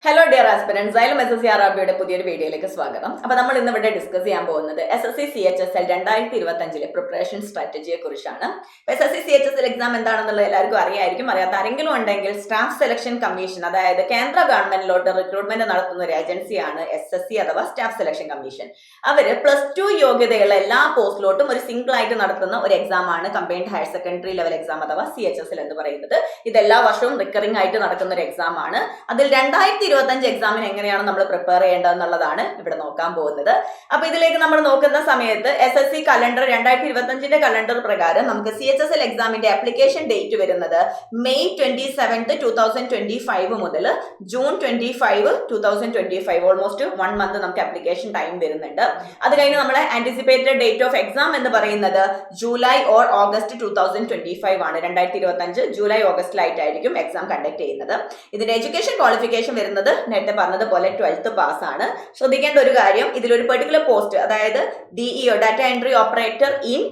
Hello dear aspirants, ആയാലും SSC RRB പുതിയൊരു വീഡിയോയിലേക്ക് സ്വാഗതം. അപ്പോൾ നമ്മൾ ഇന്ന് ഇവിടെ ഡിസ്കസ് ചെയ്യാൻ പോകുന്നത് SSC CHSL 2025 പ്രിപ്പറേഷൻ സ്ട്രാറ്റജിയെ കുറിച്ചാണ്. SSC CHSL എക്സാം എന്താണെന്നുള്ളത് എല്ലാവർക്കും അറിയായിരിക്കും. അറിയാത്ത ആരെങ്കിലും ഉണ്ടെങ്കിൽ സ്റ്റാഫ് സെലക്ഷൻ കമ്മീഷൻ, അതായത് കേന്ദ്ര ഗവൺമെന്റിലോട്ട് റിക്രൂട്ട്മെന്റ് നടത്തുന്ന ഒരു ഏജൻസിയാണ് SSC അഥവാ സ്റ്റാഫ് സെലക്ഷൻ കമ്മീഷൻ. അവര് +2 യോഗ്യതയുള്ള എല്ലാ പോസ്റ്റിലോട്ടും ഒരു സിംഗിൾ ആയിട്ട് നടത്തുന്ന ഒരു എക്സാം ആണ് combined higher secondary level exam അഥവാ CHSL എന്ന് പറയുന്നത്. ഇത് എല്ലാ വർഷവും റിക്കറിംഗ് ആയിട്ട് നടക്കുന്ന ഒരു എക്സാം ആണ്. അതിൽ 2025 എക്സാമിന് എങ്ങനെയാണ് നമ്മൾ പ്രിപ്പയർ ചെയ്യേണ്ടതെന്നുള്ളതാണ് ഇവിടെ നോക്കാൻ പോകുന്നത്. അപ്പൊ ഇതിലേക്ക് നമ്മൾ നോക്കുന്ന സമയത്ത് SSC കലണ്ടർ 2025 കലണ്ടർ പ്രകാരം നമുക്ക് CHSL എക്സാമിന്റെ ആപ്ലിക്കേഷൻ ഡേറ്റ് വരുന്നത് May 27, 2025 മുതൽ June 25, 2025, ഓൾമോസ്റ്റ് 1 മന്ത് നമുക്ക് ആപ്ലിക്കേഷൻ ടൈം വരുന്നുണ്ട്. അത് കഴിഞ്ഞ് നമ്മളെ ആന്റിസിപ്പേറ്റഡ് ഡേറ്റ് ഓഫ് എക്സാം എന്ന് പറയുന്നത് ജൂലൈ ഓർ ഓഗസ്റ്റ് 2025 ആണ്. 2025 ജൂലൈ ഓഗസ്റ്റിലായിട്ടായിരിക്കും എക്സാം കണ്ടക്ട് ചെയ്യുന്നത്. ഇതിന്റെ എഡ്യൂക്കേഷൻ ക്വാളിഫിക്കേഷൻ വരുന്നത് നേരത്തെ പറഞ്ഞതുപോലെ 12th പാസ് ആണ്. ശ്രദ്ധിക്കേണ്ട ഒരു കാര്യം, ഇതിലൊരു പെർട്ടിക്കുലർ പോസ്റ്റ്, അതായത് DEO data entry operator in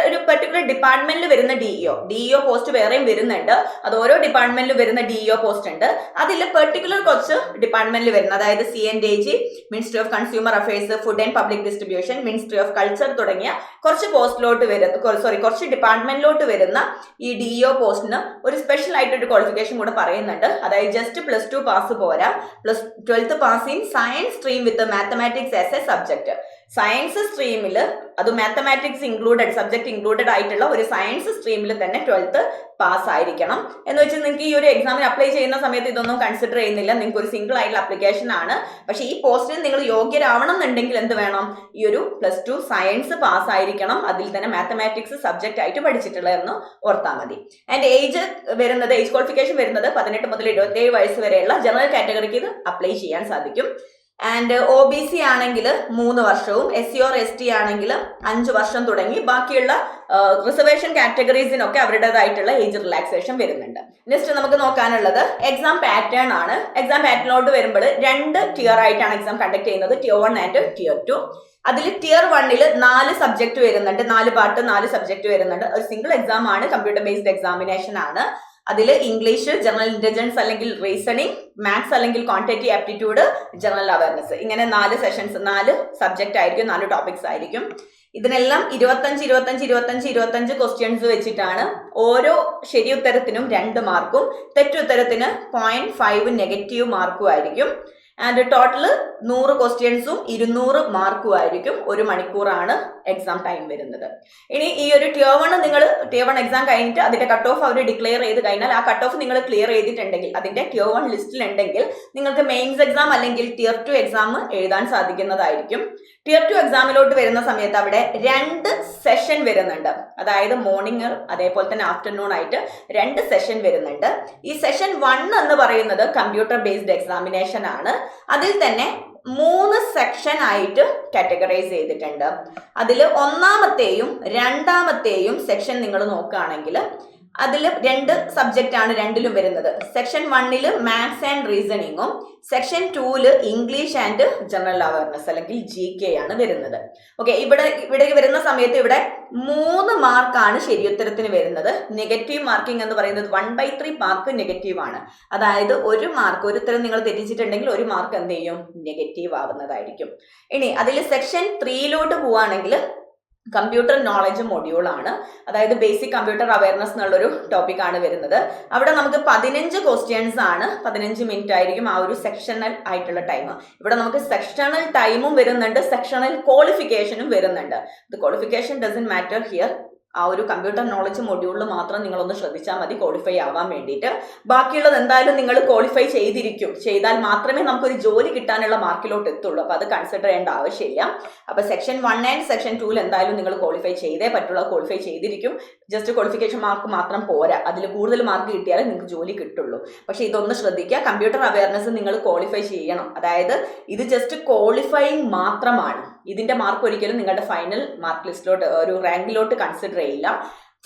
ഒരു പെർട്ടിക്കുലർ ഡിപ്പാർട്ട്മെന്റിൽ വരുന്ന DEO പോസ്റ്റ് വേറെയും വരുന്നുണ്ട്. അത് ഓരോ ഡിപ്പാർട്ട്മെന്റിൽ വരുന്ന DEO പോസ്റ്റ് ഉണ്ട്. അതിൽ പെർട്ടിക്കുലർ കുറച്ച് ഡിപ്പാർട്ട്മെന്റിൽ വരുന്ന, അതായത് CNDG, ministry of consumer affairs, food and public distribution, ministry of culture തുടങ്ങിയ കുറച്ച് പോസ്റ്റിലോട്ട് കുറച്ച് ഡിപ്പാർട്ട്മെന്റിലോട്ട് വരുന്ന ഈ DEO പോസ്റ്റിന് ഒരു സ്പെഷ്യൽ ആയിട്ടൊരു ക്വാളിഫിക്കേഷൻ കൂടെ പറയുന്നുണ്ട്. അതായത് ജസ്റ്റ് +2 പാസ് പോരാ, 12th pass in science stream with mathematics as a subject. Science സ്ട്രീമിൽ അത് മാത്തമാറ്റിക്സ് ഇൻക്ലൂഡഡ്, സബ്ജക്ട് ഇൻക്ലൂഡഡ് ആയിട്ടുള്ള ഒരു സയൻസ് സ്ട്രീമിൽ തന്നെ 12th പാസ് ആയിരിക്കണം. എന്ന് വെച്ചാൽ നിങ്ങൾക്ക് ഈ ഒരു എക്സാമിന് അപ്ലൈ ചെയ്യുന്ന സമയത്ത് ഇതൊന്നും കൺസിഡർ ചെയ്യുന്നില്ല. നിങ്ങൾക്ക് ഒരു സിംഗിൾ ആയിട്ടുള്ള ആപ്ലിക്കേഷൻ ആണ്. പക്ഷെ ഈ പോസ്റ്റിന് നിങ്ങൾ യോഗ്യരാവണം എന്നുണ്ടെങ്കിൽ എന്ത് വേണം? ഈ ഒരു +2 സയൻസ് പാസ് ആയിരിക്കണം. അതിൽ തന്നെ മാത്തമാറ്റിക്സ് സബ്ജക്ട് ആയിട്ട് പഠിച്ചിട്ടുള്ളതെന്ന് ഓർത്താൽ മതി. ആൻഡ് ഏജ് ക്വാളിഫിക്കേഷൻ വരുന്നത് 18 മുതൽ 27 വയസ്സ് വരെയുള്ള ജനറൽ കാറ്റഗറിക്ക് ഇത് അപ്ലൈ ചെയ്യാൻ സാധിക്കും. ആൻഡ് OBC ആണെങ്കിൽ 3 വർഷവും, SC or ST ആണെങ്കിൽ 5 വർഷം തുടങ്ങി ബാക്കിയുള്ള റിസർവേഷൻ കാറ്റഗറീസിനൊക്കെ അവരുടേതായിട്ടുള്ള ഏജ് റിലാക്സേഷൻ വരുന്നുണ്ട്. നെക്സ്റ്റ് നമുക്ക് നോക്കാനുള്ളത് എക്സാം പാറ്റേൺ ആണ്. എക്സാം പാറ്റേണിലോട്ട് വരുമ്പോൾ 2 tier ആയിട്ടാണ് എക്സാം കണ്ടക്ട് ചെയ്യുന്നത്, Tier 1 ആൻഡ് Tier 2. അതിൽ Tier 1 4 സബ്ജക്ട് വരുന്നുണ്ട്, 4 പാർട്ട് 4 സബ്ജക്ട് വരുന്നുണ്ട്. ഒരു സിംഗിൾ എക്സാം ആണ്, കമ്പ്യൂട്ടർ ബേസ്ഡ് എക്സാമിനേഷൻ ആണ്. അതിൽ ഇംഗ്ലീഷ്, ജനറൽ ഇന്റലിജൻസ് അല്ലെങ്കിൽ റീസണിങ്, മാത്സ് അല്ലെങ്കിൽ ക്വാണ്ടിറ്റേറ്റീവ് ആപ്റ്റിറ്റ്യൂഡ്, ജനറൽ അവയർനെസ്, ഇങ്ങനെ 4 സെഷൻസ്, 4 സബ്ജക്റ്റ് ആയിരിക്കും, 4 ടോപ്പിക്സ് ആയിരിക്കും. ഇതിനെല്ലാം 25 ക്വസ്റ്റ്യൻസ് വെച്ചിട്ടാണ്. ഓരോ ശരി ഉത്തരത്തിനും 2 മാർക്കും തെറ്റുത്തരത്തിന് 0.5 നെഗറ്റീവ് മാർക്കും ആയിരിക്കും. ആൻഡ് ടോട്ടൽ 100 ക്വസ്റ്റ്യൻസും 200 മാർക്കും ആയിരിക്കും. 1 മണിക്കൂറാണ് എക്സാം ടൈം വരുന്നത്. ഇനി ഈ ഒരു Tier 1 എക്സാം കഴിഞ്ഞിട്ട് അതിന്റെ കട്ട് ഓഫ് അവർ ഡിക്ലെയർ ചെയ്ത് കഴിഞ്ഞാൽ ആ കട്ട് ഓഫ് നിങ്ങൾ ക്ലിയർ ചെയ്തിട്ടുണ്ടെങ്കിൽ, അതിന്റെ Tier 1 ലിസ്റ്റിൽ ഉണ്ടെങ്കിൽ നിങ്ങൾക്ക് മെയിൻസ് എക്സാം അല്ലെങ്കിൽ Tier 2 എക്സാം എഴുതാൻ സാധിക്കുന്നതായിരിക്കും. Tier 2 എക്സാമിലോട്ട് വരുന്ന സമയത്ത് അവിടെ 2 സെഷൻ വരുന്നുണ്ട്. അതായത് മോർണിംഗ് അതേപോലെ തന്നെ ആഫ്റ്റർനൂൺ ആയിട്ട് 2 സെഷൻ വരുന്നുണ്ട്. ഈ സെഷൻ 1 എന്ന് പറയുന്നത് കമ്പ്യൂട്ടർ ബേസ്ഡ് എക്സാമിനേഷൻ ആണ്. അതിൽ തന്നെ 3 സെക്ഷൻ ആയിട്ട് കാറ്റഗറൈസ് ചെയ്തിട്ടുണ്ട്. അതിൽ 1ാമത്തെയും 2ാമത്തെയും സെക്ഷൻ നിങ്ങൾ നോക്കുകയാണെങ്കിൽ അതിൽ 2 സബ്ജക്റ്റ് ആണ് രണ്ടിലും വരുന്നത്. സെക്ഷൻ 1 മാത്സ് ആൻഡ് റീസണിങ്ങും, section 2 English and general awareness അല്ലെങ്കിൽ GK ആണ് വരുന്നത്. ഓക്കെ, ഇവിടെ വരുന്ന സമയത്ത് ഇവിടെ 3 മാർക്കാണ് ശരിയുത്തരത്തിന് വരുന്നത്. നെഗറ്റീവ് മാർക്കിംഗ് എന്ന് പറയുന്നത് 1/3 മാർക്ക് നെഗറ്റീവ് ആണ്. അതായത് 1 മാർക്ക്, ഒരു ഉത്തരം നിങ്ങൾ തെറ്റിച്ചിട്ടുണ്ടെങ്കിൽ 1 മാർക്ക് എന്ത് ചെയ്യും? നെഗറ്റീവ് ആവുന്നതായിരിക്കും. ഇനി അതിൽ സെക്ഷൻ 3 പോവുകയാണെങ്കിൽ കമ്പ്യൂട്ടർ നോളജ് മൊഡ്യൂൾ ആണ്. അതായത് ബേസിക് കമ്പ്യൂട്ടർ അവയർനെസ് എന്നുള്ളൊരു ടോപ്പിക് ആണ് വരുന്നത്. അവിടെ നമുക്ക് 15 ക്വസ്റ്റ്യൻസ് ആണ്, 15 മിനിറ്റ് ആയിരിക്കും ആ ഒരു സെക്ഷണൽ ആയിട്ടുള്ള ടൈം. ഇവിടെ നമുക്ക് സെക്ഷണൽ ടൈമും വരുന്നുണ്ട്, സെക്ഷണൽ ക്വാളിഫിക്കേഷനും വരുന്നുണ്ട്. The qualification doesn't matter here. ആ ഒരു കമ്പ്യൂട്ടർ നോളജ് മൊഡ്യൂളിൽ മാത്രം നിങ്ങളൊന്ന് ശ്രദ്ധിച്ചാൽ മതി ക്വാളിഫൈ ആവാൻ വേണ്ടിയിട്ട്. ബാക്കിയുള്ളത് എന്തായാലും നിങ്ങൾ ക്വാളിഫൈ ചെയ്താൽ മാത്രമേ നമുക്കൊരു ജോലി കിട്ടാനുള്ള മാർക്കിലോട്ട് എത്തുള്ളൂ. അപ്പോൾ അത് കൺസിഡർ ചെയ്യേണ്ട ആവശ്യമില്ല. അപ്പോൾ സെക്ഷൻ 1 ആൻഡ് സെക്ഷൻ 2 എന്തായാലും നിങ്ങൾ ക്വാളിഫൈ ചെയ്തേ പറ്റുള്ളൂ. ക്വാളിഫൈ ചെയ്തിരിക്കും. ജസ്റ്റ് ക്വാളിഫിക്കേഷൻ മാർക്ക് മാത്രം പോരാ, അതിൽ കൂടുതൽ മാർക്ക് കിട്ടിയാലേ നിങ്ങൾക്ക് ജോലി കിട്ടുള്ളൂ. പക്ഷെ ഇതൊന്ന് ശ്രദ്ധിക്കുക, കമ്പ്യൂട്ടർ അവയർനെസ് നിങ്ങൾ ക്വാളിഫൈ ചെയ്യണം. അതായത് ഇത് ജസ്റ്റ് ക്വാളിഫൈങ് മാത്രമാണ്. ഇതിന്റെ മാർക്ക് ഒരിക്കലും നിങ്ങളുടെ ഫൈനൽ മാർക്ക് ലിസ്റ്റിലോട്ട്, ഒരു റാങ്കിലോട്ട് കൺസിഡർ ചെയ്യില്ല.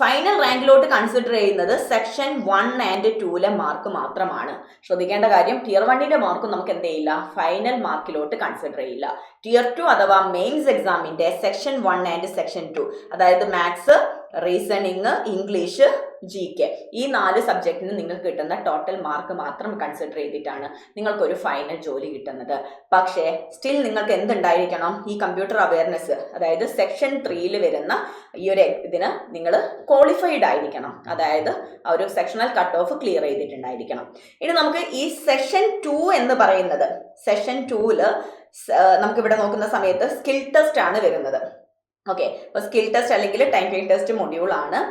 ഫൈനൽ റാങ്കിലോട്ട് കൺസിഡർ ചെയ്യുന്നത് സെക്ഷൻ 1 ആൻഡ് 2 മാർക്ക് മാത്രമാണ്. ശ്രദ്ധിക്കേണ്ട കാര്യം, Tier 1 മാർക്കും നമുക്ക് എന്ത് ചെയ്യില്ല? ഫൈനൽ മാർക്കിലോട്ട് കൺസിഡർ ചെയ്യില്ല. Tier 2 അഥവാ മെയിൻസ് എക്സാമിന്റെ സെക്ഷൻ 1 ആൻഡ് സെക്ഷൻ 2, അതായത് മാത്സ്, റീസണിങ്, ഇംഗ്ലീഷ്, GK, ഈ 4 സബ്ജക്റ്റിന് നിങ്ങൾക്ക് കിട്ടുന്ന ടോട്ടൽ മാർക്ക് മാത്രം കൺസിഡർ ചെയ്തിട്ടാണ് നിങ്ങൾക്കൊരു ഫൈനൽ ജോലി കിട്ടുന്നത്. പക്ഷേ സ്റ്റിൽ നിങ്ങൾക്ക് എന്തുണ്ടായിരിക്കണം, ഈ കമ്പ്യൂട്ടർ അവയർനെസ്, അതായത് സെക്ഷൻ 3 വരുന്ന ഈ ഒരു ഇതിന് നിങ്ങൾ ക്വാളിഫൈഡ് ആയിരിക്കണം. അതായത് ആ ഒരു സെക്ഷണൽ കട്ട് ഓഫ് ക്ലിയർ ചെയ്തിട്ടുണ്ടായിരിക്കണം. ഇനി നമുക്ക് ഈ സെഷൻ 2 എന്ന് പറയുന്നത്, സെഷൻ 2 നമുക്കിവിടെ നോക്കുന്ന സമയത്ത് സ്കിൽ ടെസ്റ്റ് ആണ് വരുന്നത്. ഓക്കെ, അപ്പോൾ സ്കിൽ ടെസ്റ്റ് അല്ലെങ്കിൽ ടൈപ്പിംഗ് ടെസ്റ്റ് മൊഡ്യൂൾ ആണ്.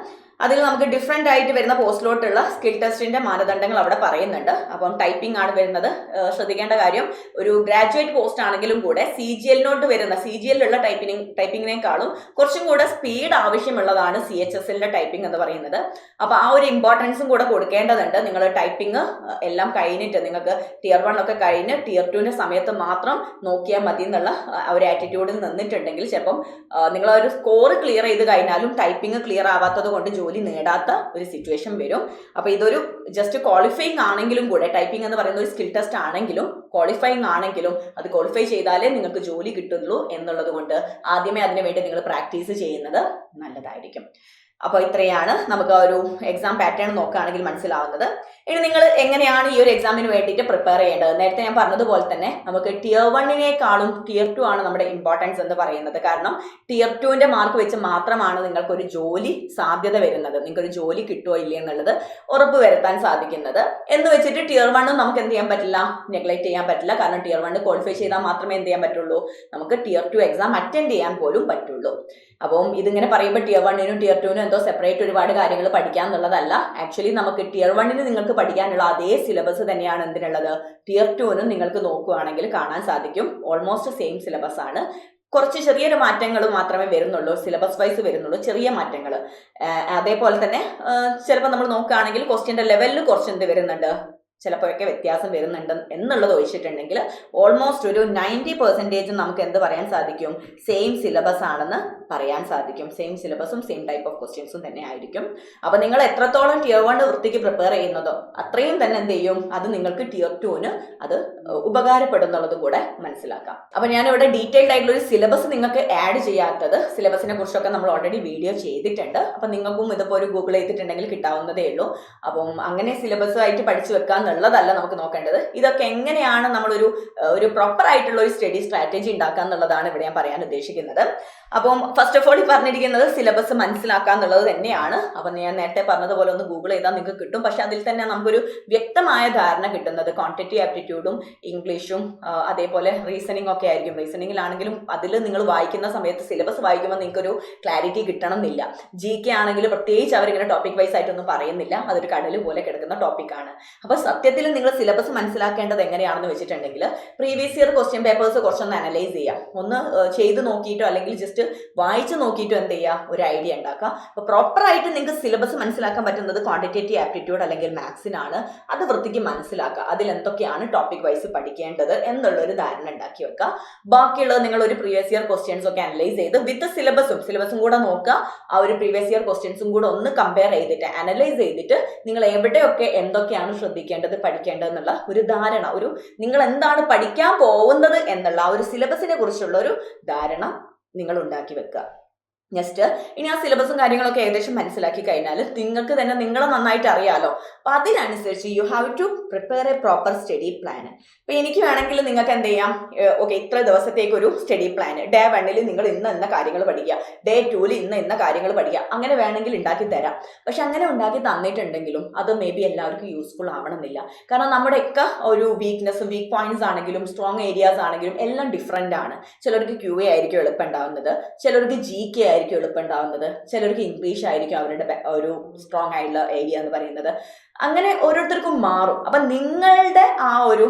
അതിൽ നമുക്ക് ഡിഫറെൻ്റ് ആയിട്ട് വരുന്ന പോസ്റ്റിലോട്ടുള്ള സ്കിൽ ടെസ്റ്റിന്റെ മാനദണ്ഡങ്ങൾ അവിടെ പറയുന്നുണ്ട്. അപ്പം ടൈപ്പിംഗ് ആണ് വരുന്നത്. ശ്രദ്ധിക്കേണ്ട കാര്യം, ഒരു ഗ്രാജുവേറ്റ് പോസ്റ്റ് ആണെങ്കിലും കൂടെ CGL വരുന്ന CGL ടൈപ്പിങ്ങിനേക്കാളും കുറച്ചും കൂടെ സ്പീഡ് ആവശ്യമുള്ളതാണ് CHSL ടൈപ്പിംഗ് എന്ന് പറയുന്നത്. അപ്പോൾ ആ ഒരു ഇമ്പോർട്ടൻസും കൂടെ കൊടുക്കേണ്ടതുണ്ട്. നിങ്ങൾ ടൈപ്പിംഗ് എല്ലാം കഴിഞ്ഞിട്ട്, നിങ്ങൾക്ക് Tier 1 ഒക്കെ കഴിഞ്ഞ് Tier 2 സമയത്ത് മാത്രം നോക്കിയാൽ മതി എന്നുള്ള ഒരു ആറ്റിറ്റ്യൂഡിൽ നിന്നിട്ടുണ്ടെങ്കിൽ ചിലപ്പം നിങ്ങൾ ഒരു സ്കോർ ക്ലിയർ ചെയ്ത് കഴിഞ്ഞാലും ടൈപ്പിംഗ് ക്ലിയർ ആവാത്തത് കൊണ്ട് ജോലി നേടാത്ത ഒരു സിറ്റുവേഷൻ വരും. അപ്പോൾ ഇതൊരു ജസ്റ്റ് ക്വാളിഫൈങ് ആണെങ്കിലും കൂടെ, ടൈപ്പിംഗ് എന്ന് പറയുന്ന ഒരു സ്കിൽ ടെസ്റ്റ് ആണെങ്കിലും ക്വാളിഫൈങ് ആണെങ്കിലും അത് ക്വാളിഫൈ ചെയ്താലേ നിങ്ങൾക്ക് ജോലി കിട്ടുള്ളൂ എന്നുള്ളത് കൊണ്ട് ആദ്യമേ അതിനു വേണ്ടി നിങ്ങൾ പ്രാക്ടീസ് ചെയ്യുന്നത് നല്ലതായിരിക്കും. അപ്പോൾ ഇത്രയാണ് നമുക്ക് ഒരു എക്സാം പാറ്റേൺ നോക്കുകയാണെങ്കിൽ മനസ്സിലാവുന്നത്. ഇനി നിങ്ങൾ എങ്ങനെയാണ് ഈ ഒരു എക്സാമിന് വേണ്ടിയിട്ട് പ്രിപ്പയർ ചെയ്യേണ്ടത്? നേരത്തെ ഞാൻ പറഞ്ഞതുപോലെ തന്നെ നമുക്ക് Tier 1 Tier 2 ആണ് നമ്മുടെ ഇമ്പോർട്ടൻസ് എന്ന് പറയുന്നത്. കാരണം Tier 2 മാർക്ക് വെച്ച് മാത്രമാണ് നിങ്ങൾക്കൊരു ജോലി സാധ്യത വരുന്നത്, നിങ്ങൾക്കൊരു ജോലി കിട്ടുമോ ഇല്ല എന്നുള്ളത് ഉറപ്പ് വരുത്താൻ സാധിക്കുന്നത്. എന്ന് വെച്ചിട്ട് Tier 1 നമുക്ക് എന്ത് ചെയ്യാൻ പറ്റില്ല, നെഗ്ലക്ട് ചെയ്യാൻ പറ്റില്ല. കാരണം Tier 1 ക്വാളിഫൈ ചെയ്താൽ മാത്രമേ എന്ത് ചെയ്യാൻ പറ്റുള്ളൂ, നമുക്ക് Tier 2 എക്സാം അറ്റൻഡ് ചെയ്യാൻ പോലും പറ്റുള്ളൂ. അപ്പം ഇതിങ്ങനെ പറയുമ്പോൾ Tier 1 Tier 2 എന്തോ സെപ്പറേറ്റ് ഒരുപാട് കാര്യങ്ങൾ പഠിക്കുക എന്നുള്ളതല്ല. ആക്ച്വലി നമുക്ക് Tier 1 നിങ്ങൾക്ക് പഠിക്കാനുള്ള അതേ സിലബസ് തന്നെയാണ് എന്തിനുള്ളത്, Tier 2 നിങ്ങൾക്ക് നോക്കുകയാണെങ്കിൽ കാണാൻ സാധിക്കും. ഓൾമോസ്റ്റ് സെയിം സിലബസ് ആണ്. കുറച്ച് ചെറിയൊരു മാറ്റങ്ങൾ മാത്രമേ വരുന്നുള്ളൂ, സിലബസ് വൈസ് വരുന്നുള്ളൂ, ചെറിയ മാറ്റങ്ങൾ. അതേപോലെ തന്നെ ചിലപ്പോൾ നമ്മൾ നോക്കുകയാണെങ്കിൽ ക്വസ്റ്റ്യൻ്റെ ലെവലിൽ കുറച്ച് എന്ത് വരുന്നുണ്ട്, ചിലപ്പോഴൊക്കെ വ്യത്യാസം വരുന്നുണ്ട് എന്നുള്ളത് ഒഴിച്ചിട്ടുണ്ടെങ്കിൽ ഓൾമോസ്റ്റ് ഒരു 90% നമുക്ക് എന്ത് പറയാൻ സാധിക്കും, സെയിം സിലബസ് ആണെന്ന് പറയാൻ സാധിക്കും. സെയിം സിലബസും സെയിം ടൈപ്പ് ഓഫ് ക്വസ്റ്റ്യൻസും തന്നെ ആയിരിക്കും. അപ്പോൾ നിങ്ങൾ എത്രത്തോളം Tier 1 വൃത്തിക്ക് പ്രിപ്പയർ ചെയ്യുന്നതോ അത്രയും തന്നെ എന്ത് ചെയ്യും, അത് നിങ്ങൾക്ക് Tier 2 അത് ഉപകാരപ്പെടുന്നുള്ളത് കൂടെ മനസ്സിലാക്കാം. അപ്പോൾ ഞാനിവിടെ ഡീറ്റെയിൽഡ് ആയിട്ടുള്ള ഒരു സിലബസ് നിങ്ങൾക്ക് ആഡ് ചെയ്യാത്തത്, സിലബസിനെ കുറിച്ചൊക്കെ നമ്മൾ ഓൾറെഡി വീഡിയോ ചെയ്തിട്ടുണ്ട്. അപ്പം നിങ്ങൾക്കും ഇതിപ്പോൾ ഒരു ഗൂഗിൾ ചെയ്തിട്ടുണ്ടെങ്കിൽ കിട്ടാവുന്നതേ ഉള്ളൂ. അപ്പം അങ്ങനെ സിലബസ് ആയിട്ട് പഠിച്ചു വെക്കാൻ ഉള്ളതല്ല നമുക്ക് നോക്കേണ്ടത്. ഇതൊക്കെ എങ്ങനെയാണ് നമ്മളൊരു പ്രോപ്പർ ആയിട്ടുള്ള ഒരു സ്റ്റഡി സ്ട്രാറ്റജി ഉണ്ടാക്കുക എന്നുള്ളതാണ് ഇവിടെ ഞാൻ പറയാൻ ഉദ്ദേശിക്കുന്നത്. അപ്പം ഫസ്റ്റ് ഓഫ് ഓൾ ഈ പറഞ്ഞിരിക്കുന്നത് സിലബസ് മനസ്സിലാക്കുക എന്നുള്ളത് തന്നെയാണ്. അപ്പം ഞാൻ നേരത്തെ പറഞ്ഞതുപോലെ ഒന്ന് ഗൂഗിൾ ചെയ്താൽ നിങ്ങൾക്ക് കിട്ടും. പക്ഷെ അതിൽ തന്നെ നമുക്കൊരു വ്യക്തമായ ധാരണ കിട്ടുന്നത് ക്വാണ്ടിറ്റേറ്റീവ് ആപ്റ്റിറ്റ്യൂഡും ഇംഗ്ലീഷും അതേപോലെ റീസണിംഗ് ഒക്കെ ആയിരിക്കും. റീസണിങ്ങിലാണെങ്കിലും അതിൽ നിങ്ങൾ വായിക്കുന്ന സമയത്ത് സിലബസ് വായിക്കുമ്പോൾ നിങ്ങൾക്കൊരു ക്ലാരിറ്റി കിട്ടണം എന്നില്ല. GK ആണെങ്കിൽ പ്രത്യേകിച്ച് അവരിങ്ങനെ ടോപ്പിക് വൈസ് ആയിട്ടൊന്നും പറയുന്നില്ല, അതൊരു കടൽ പോലെ കിടക്കുന്ന ടോപ്പിക്കാണ്. അപ്പോൾ സത്യത്തിൽ നിങ്ങൾ സിലബസ് മനസ്സിലാക്കേണ്ടത് എങ്ങനെയാണെന്ന് വെച്ചിട്ടുണ്ടെങ്കിൽ പ്രീവിയസ് ഇയർ ക്വസ്റ്റ്യൻ പേപ്പേഴ്സ് കുറച്ചൊന്ന് അനലൈസ് ചെയ്യാം. ഒന്ന് ചെയ്ത് നോക്കിയിട്ടോ അല്ലെങ്കിൽ ജസ്റ്റ് വായിച്ചു നോക്കിയിട്ടോ എന്ത് ചെയ്യുക, ഒരു ഐഡിയ ഉണ്ടാക്കുക. അപ്പോൾ പ്രോപ്പറായിട്ട് നിങ്ങൾക്ക് സിലബസ് മനസ്സിലാക്കാൻ പറ്റുന്നത് ക്വാണ്ടിറ്റേറ്റീവ് ആപ്റ്റിറ്റ്യൂഡ് അല്ലെങ്കിൽ മാത്സിനാണ്. അത് വൃത്തിക്ക് മനസ്സിലാക്കുക, അതിൽ എന്തൊക്കെയാണ് ടോപ്പിക് വൈസ് പഠിക്കേണ്ടത് എന്നുള്ളൊരു ധാരണ ഉണ്ടാക്കി വെക്കുക. ബാക്കിയുള്ളത് നിങ്ങൾ ഒരു പ്രീവിയസ് ഇയർ ക്വസ്റ്റ്യൻസ് ഒക്കെ അനലൈസ് ചെയ്ത് വിത്ത് സിലബസും കൂടെ നോക്കുക. ആ ഒരു പ്രീവിയസ് ഇയർ ക്വസ്റ്റ്യൻസും കൂടെ ഒന്ന് കമ്പയർ ചെയ്തിട്ട് അനലൈസ് ചെയ്തിട്ട് നിങ്ങൾ എവിടെയൊക്കെ എന്തൊക്കെയാണ് ശ്രദ്ധിക്കേണ്ടത് പഠിക്കേണ്ടതെന്നുള്ള ഒരു ധാരണ, നിങ്ങൾ എന്താണ് പഠിക്കാൻ പോകുന്നത് എന്നുള്ള ആ ഒരു സിലബസിനെ കുറിച്ചുള്ള ഒരു ധാരണ നിങ്ങൾ ഉണ്ടാക്കി വെക്കുക. നെക്സ്റ്റ്, ഇനി ആ സിലബസും കാര്യങ്ങളൊക്കെ ഏകദേശം മനസ്സിലാക്കി കഴിഞ്ഞാൽ നിങ്ങൾക്ക് തന്നെ നിങ്ങളെ നന്നായിട്ട് അറിയാലോ. അപ്പോൾ അതിനനുസരിച്ച് you have to prepare a proper study plan. ഇപ്പോൾ എനിക്ക് വേണമെങ്കിൽ നിങ്ങൾക്ക് എന്ത് ചെയ്യാം, ഓക്കെ ഇത്ര ദിവസത്തേക്ക് ഒരു സ്റ്റഡി പ്ലാൻ, Day 1 നിങ്ങൾ ഇന്ന കാര്യങ്ങൾ പഠിക്കുക, Day 2 ഇന്ന കാര്യങ്ങൾ പഠിക്കുക, അങ്ങനെ വേണമെങ്കിൽ ഉണ്ടാക്കി തരാം. പക്ഷെ അങ്ങനെ ഉണ്ടാക്കി തന്നിട്ടുണ്ടെങ്കിലും അത് മേ ബി എല്ലാവർക്കും യൂസ്ഫുൾ ആവണമെന്നില്ല. കാരണം നമ്മുടെയൊക്കെ ഒരു വീക്ക് പോയിന്റ്സ് ആണെങ്കിലും സ്ട്രോങ് ഏരിയാസ് ആണെങ്കിലും എല്ലാം ഡിഫറെൻ്റ് ആണ്. ചിലർക്ക് QA ആയിരിക്കും എളുപ്പം ഉണ്ടാവുന്നത്, ചിലർക്ക് GK ആയിരിക്കും എളുപ്പം ഉണ്ടാവുന്നത്, ചിലർക്ക് ഇംഗ്ലീഷ് ആയിരിക്കും അവരുടെ ഒരു സ്ട്രോങ് ആയിട്ടുള്ള ഏരിയ എന്ന് പറയുന്നത്. അങ്ങനെ ഓരോരുത്തർക്കും മാറും. അപ്പം നിങ്ങളുടെ ആ ഒരു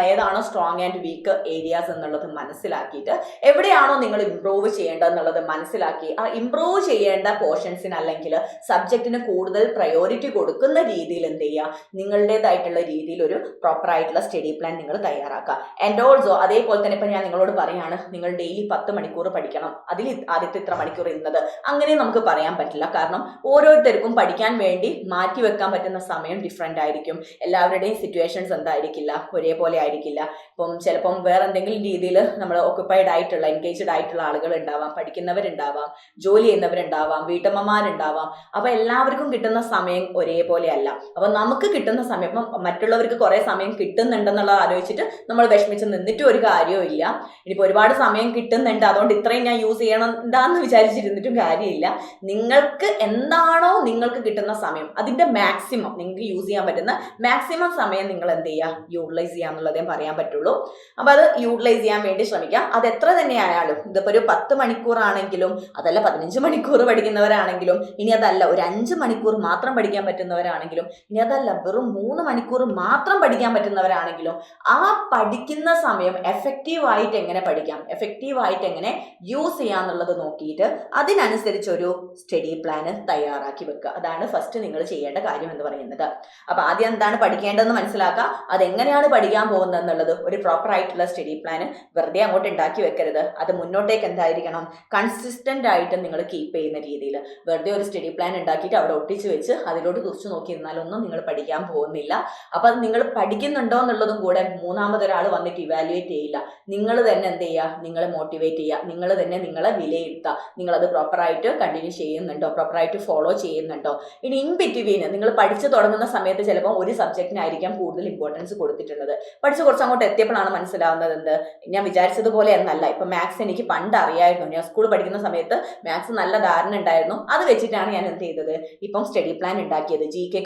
ഏതാണോ സ്ട്രോങ് ആൻഡ് വീക്ക് ഏരിയാസ് എന്നുള്ളത് മനസ്സിലാക്കിയിട്ട് എവിടെയാണോ നിങ്ങൾ ഇംപ്രൂവ് ചെയ്യേണ്ടത് എന്നുള്ളത് മനസ്സിലാക്കി ആ ഇംപ്രൂവ് ചെയ്യേണ്ട പോർഷൻസിന് അല്ലെങ്കിൽ സബ്ജക്റ്റിന് കൂടുതൽ പ്രയോറിറ്റി കൊടുക്കുന്ന രീതിയിൽ എന്ത് ചെയ്യുക, നിങ്ങളുടേതായിട്ടുള്ള രീതിയിൽ ഒരു പ്രോപ്പർ ആയിട്ടുള്ള സ്റ്റഡി പ്ലാൻ നിങ്ങൾ തയ്യാറാക്കുക. ആൻഡ് ഓൾസോ അതേപോലെ തന്നെ ഇപ്പം ഞാൻ നിങ്ങളോട് പറയാണ്, നിങ്ങൾ ഡെയിലി 10 മണിക്കൂർ പഠിക്കണം, അതിൽ ആദ്യത്തെ ഇത്ര മണിക്കൂർ ഇന്നത്, അങ്ങനെ നമുക്ക് പറയാൻ പറ്റില്ല. കാരണം ഓരോരുത്തർക്കും പഠിക്കാൻ വേണ്ടി മാറ്റി വെക്കാൻ പറ്റുന്ന സമയം സമയം ഡിഫറെൻ്റ് ആയിരിക്കും. എല്ലാവരുടെയും സിറ്റുവേഷൻസ് എന്തായിരിക്കില്ല, ഒരേപോലെ ആയിരിക്കില്ല. ഇപ്പം ചിലപ്പം വേറെ എന്തെങ്കിലും രീതിയിൽ നമ്മൾ ഓക്യുപ്പൈഡ് ആയിട്ടുള്ള എൻഗേജ്ഡ് ആയിട്ടുള്ള ആളുകൾ ഉണ്ടാവാം, പഠിക്കുന്നവരുണ്ടാവാം, ജോലി ചെയ്യുന്നവരുണ്ടാവാം, വീട്ടമ്മമാരുണ്ടാവാം. അപ്പൊ എല്ലാവർക്കും കിട്ടുന്ന സമയം ഒരേപോലെ അല്ല. അപ്പൊ നമുക്ക് കിട്ടുന്ന സമയം, ഇപ്പം മറ്റുള്ളവർക്ക് കുറെ സമയം കിട്ടുന്നുണ്ടെന്നുള്ളത് ആലോചിച്ചിട്ട് നമ്മൾ വിഷമിച്ച് നിന്നിട്ടും ഒരു കാര്യവും ഇല്ല. ഇനിയിപ്പോൾ ഒരുപാട് സമയം കിട്ടുന്നുണ്ട് അതുകൊണ്ട് ഇത്രയും ഞാൻ യൂസ് ചെയ്യണം എന്താന്ന് വിചാരിച്ചിരുന്നിട്ടും കാര്യമില്ല. നിങ്ങൾക്ക് എന്താണോ നിങ്ങൾക്ക് കിട്ടുന്ന സമയം അതിന്റെ മാക്സിമം നിങ്ങൾക്ക് യൂസ് ചെയ്യാൻ പറ്റുന്ന മാക്സിമം സമയം നിങ്ങൾ എന്ത് ചെയ്യുക, യൂട്ടിലൈസ് ചെയ്യാന്നുള്ളതേ പറയാൻ പറ്റുള്ളൂ. അപ്പൊ അത് യൂട്ടിലൈസ് ചെയ്യാൻ വേണ്ടി ശ്രമിക്കാം. അത് എത്ര തന്നെ ആയാലും, ഇതിപ്പോ ഒരു 10 മണിക്കൂറാണെങ്കിലും, അതല്ല 15 മണിക്കൂർ പഠിക്കുന്നവരാണെങ്കിലും, ഇനി അതല്ല ഒരു 5 മണിക്കൂർ മാത്രം പഠിക്കാൻ പറ്റുന്നവരാണെങ്കിലും, ഇനി അതല്ല വെറും 3 മണിക്കൂർ മാത്രം പഠിക്കാൻ പറ്റുന്നവരാണെങ്കിലും, ആ പഠിക്കുന്ന സമയം എഫക്റ്റീവായിട്ട് എങ്ങനെ പഠിക്കാം, എഫക്റ്റീവായിട്ട് എങ്ങനെ യൂസ് ചെയ്യാന്നുള്ളത് നോക്കിയിട്ട് അതിനനുസരിച്ചൊരു സ്റ്റഡി പ്ലാന് തയ്യാറാക്കി വെക്കുക. അതാണ് ഫസ്റ്റ് നിങ്ങൾ ചെയ്യേണ്ട കാര്യം എന്ന് പറയുന്നത്. അപ്പൊ ആദ്യം എന്താണ് പഠിക്കേണ്ടതെന്ന് മനസ്സിലാക്കുക, അതെങ്ങനെയാണ് പഠിക്കാൻ പോകുന്നത് എന്നുള്ളത് ഒരു പ്രോപ്പർ ആയിട്ടുള്ള സ്റ്റഡി പ്ലാന് വെറുതെ അങ്ങോട്ട് ഉണ്ടാക്കി വെക്കരുത്. അത് മുന്നോട്ടേക്ക് എന്തായിരിക്കണം, കൺസിസ്റ്റന്റ് ആയിട്ട് നിങ്ങൾ കീപ്പ് ചെയ്യുന്ന രീതിയിൽ. വെറുതെ ഒരു സ്റ്റഡി പ്ലാൻ ഉണ്ടാക്കിയിട്ട് അവിടെ ഒട്ടിച്ച് വെച്ച് അതിലോട്ട് തുറച്ചു നോക്കി നിന്നാലൊന്നും നിങ്ങൾ പഠിക്കാൻ പോകുന്നില്ല. അപ്പൊ അത് നിങ്ങൾ പഠിക്കുന്നുണ്ടോ എന്നുള്ളതും കൂടെ മൂന്നാമതൊരാൾ വന്നിട്ട് ഇവാലുവേറ്റ് ചെയ്യില്ല. നിങ്ങൾ തന്നെ എന്ത് ചെയ്യുക, നിങ്ങളെ മോട്ടിവേറ്റ് ചെയ്യുക, നിങ്ങൾ തന്നെ നിങ്ങളെ വിലയിരുത്തുക. നിങ്ങളത് പ്രോപ്പറായിട്ട് കണ്ടിന്യൂ ചെയ്യുന്നുണ്ടോ, പ്രോപ്പറായിട്ട് ഫോളോ ചെയ്യുന്നുണ്ടോ. ഇനി ഇൻ ബിറ്റ്വീൻ നിങ്ങൾ പഠിച്ചു തുടങ്ങുന്ന സമയത്ത് ചിലപ്പോൾ ഒരു സബ്ജക്റ്റിനായിരിക്കാം കൂടുതൽ ഇമ്പോർട്ടൻസ് കൊടുത്തിട്ടുള്ളത്. പഠിച്ച് കുറച്ച് അങ്ങോട്ട് എത്തിയപ്പോഴാണ് മനസ്സിലാവുന്നത് എന്ത്, ഞാൻ വിചാരിച്ചതുപോലെ എന്നല്ല. ഇപ്പൊ മാത്സ് എനിക്ക് പണ്ട് അറിയായിരുന്നു, ഞാൻ സ്കൂൾ പഠിക്കുന്ന സമയത്ത് മാത്സ് നല്ല ധാരണ ഉണ്ടായിരുന്നു. അത് വെച്ചിട്ടാണ് ഞാൻ എന്ത് ചെയ്തത്, ഇപ്പം സ്റ്റഡി പ്ലാൻ ഉണ്ടാക്കിയത്. GK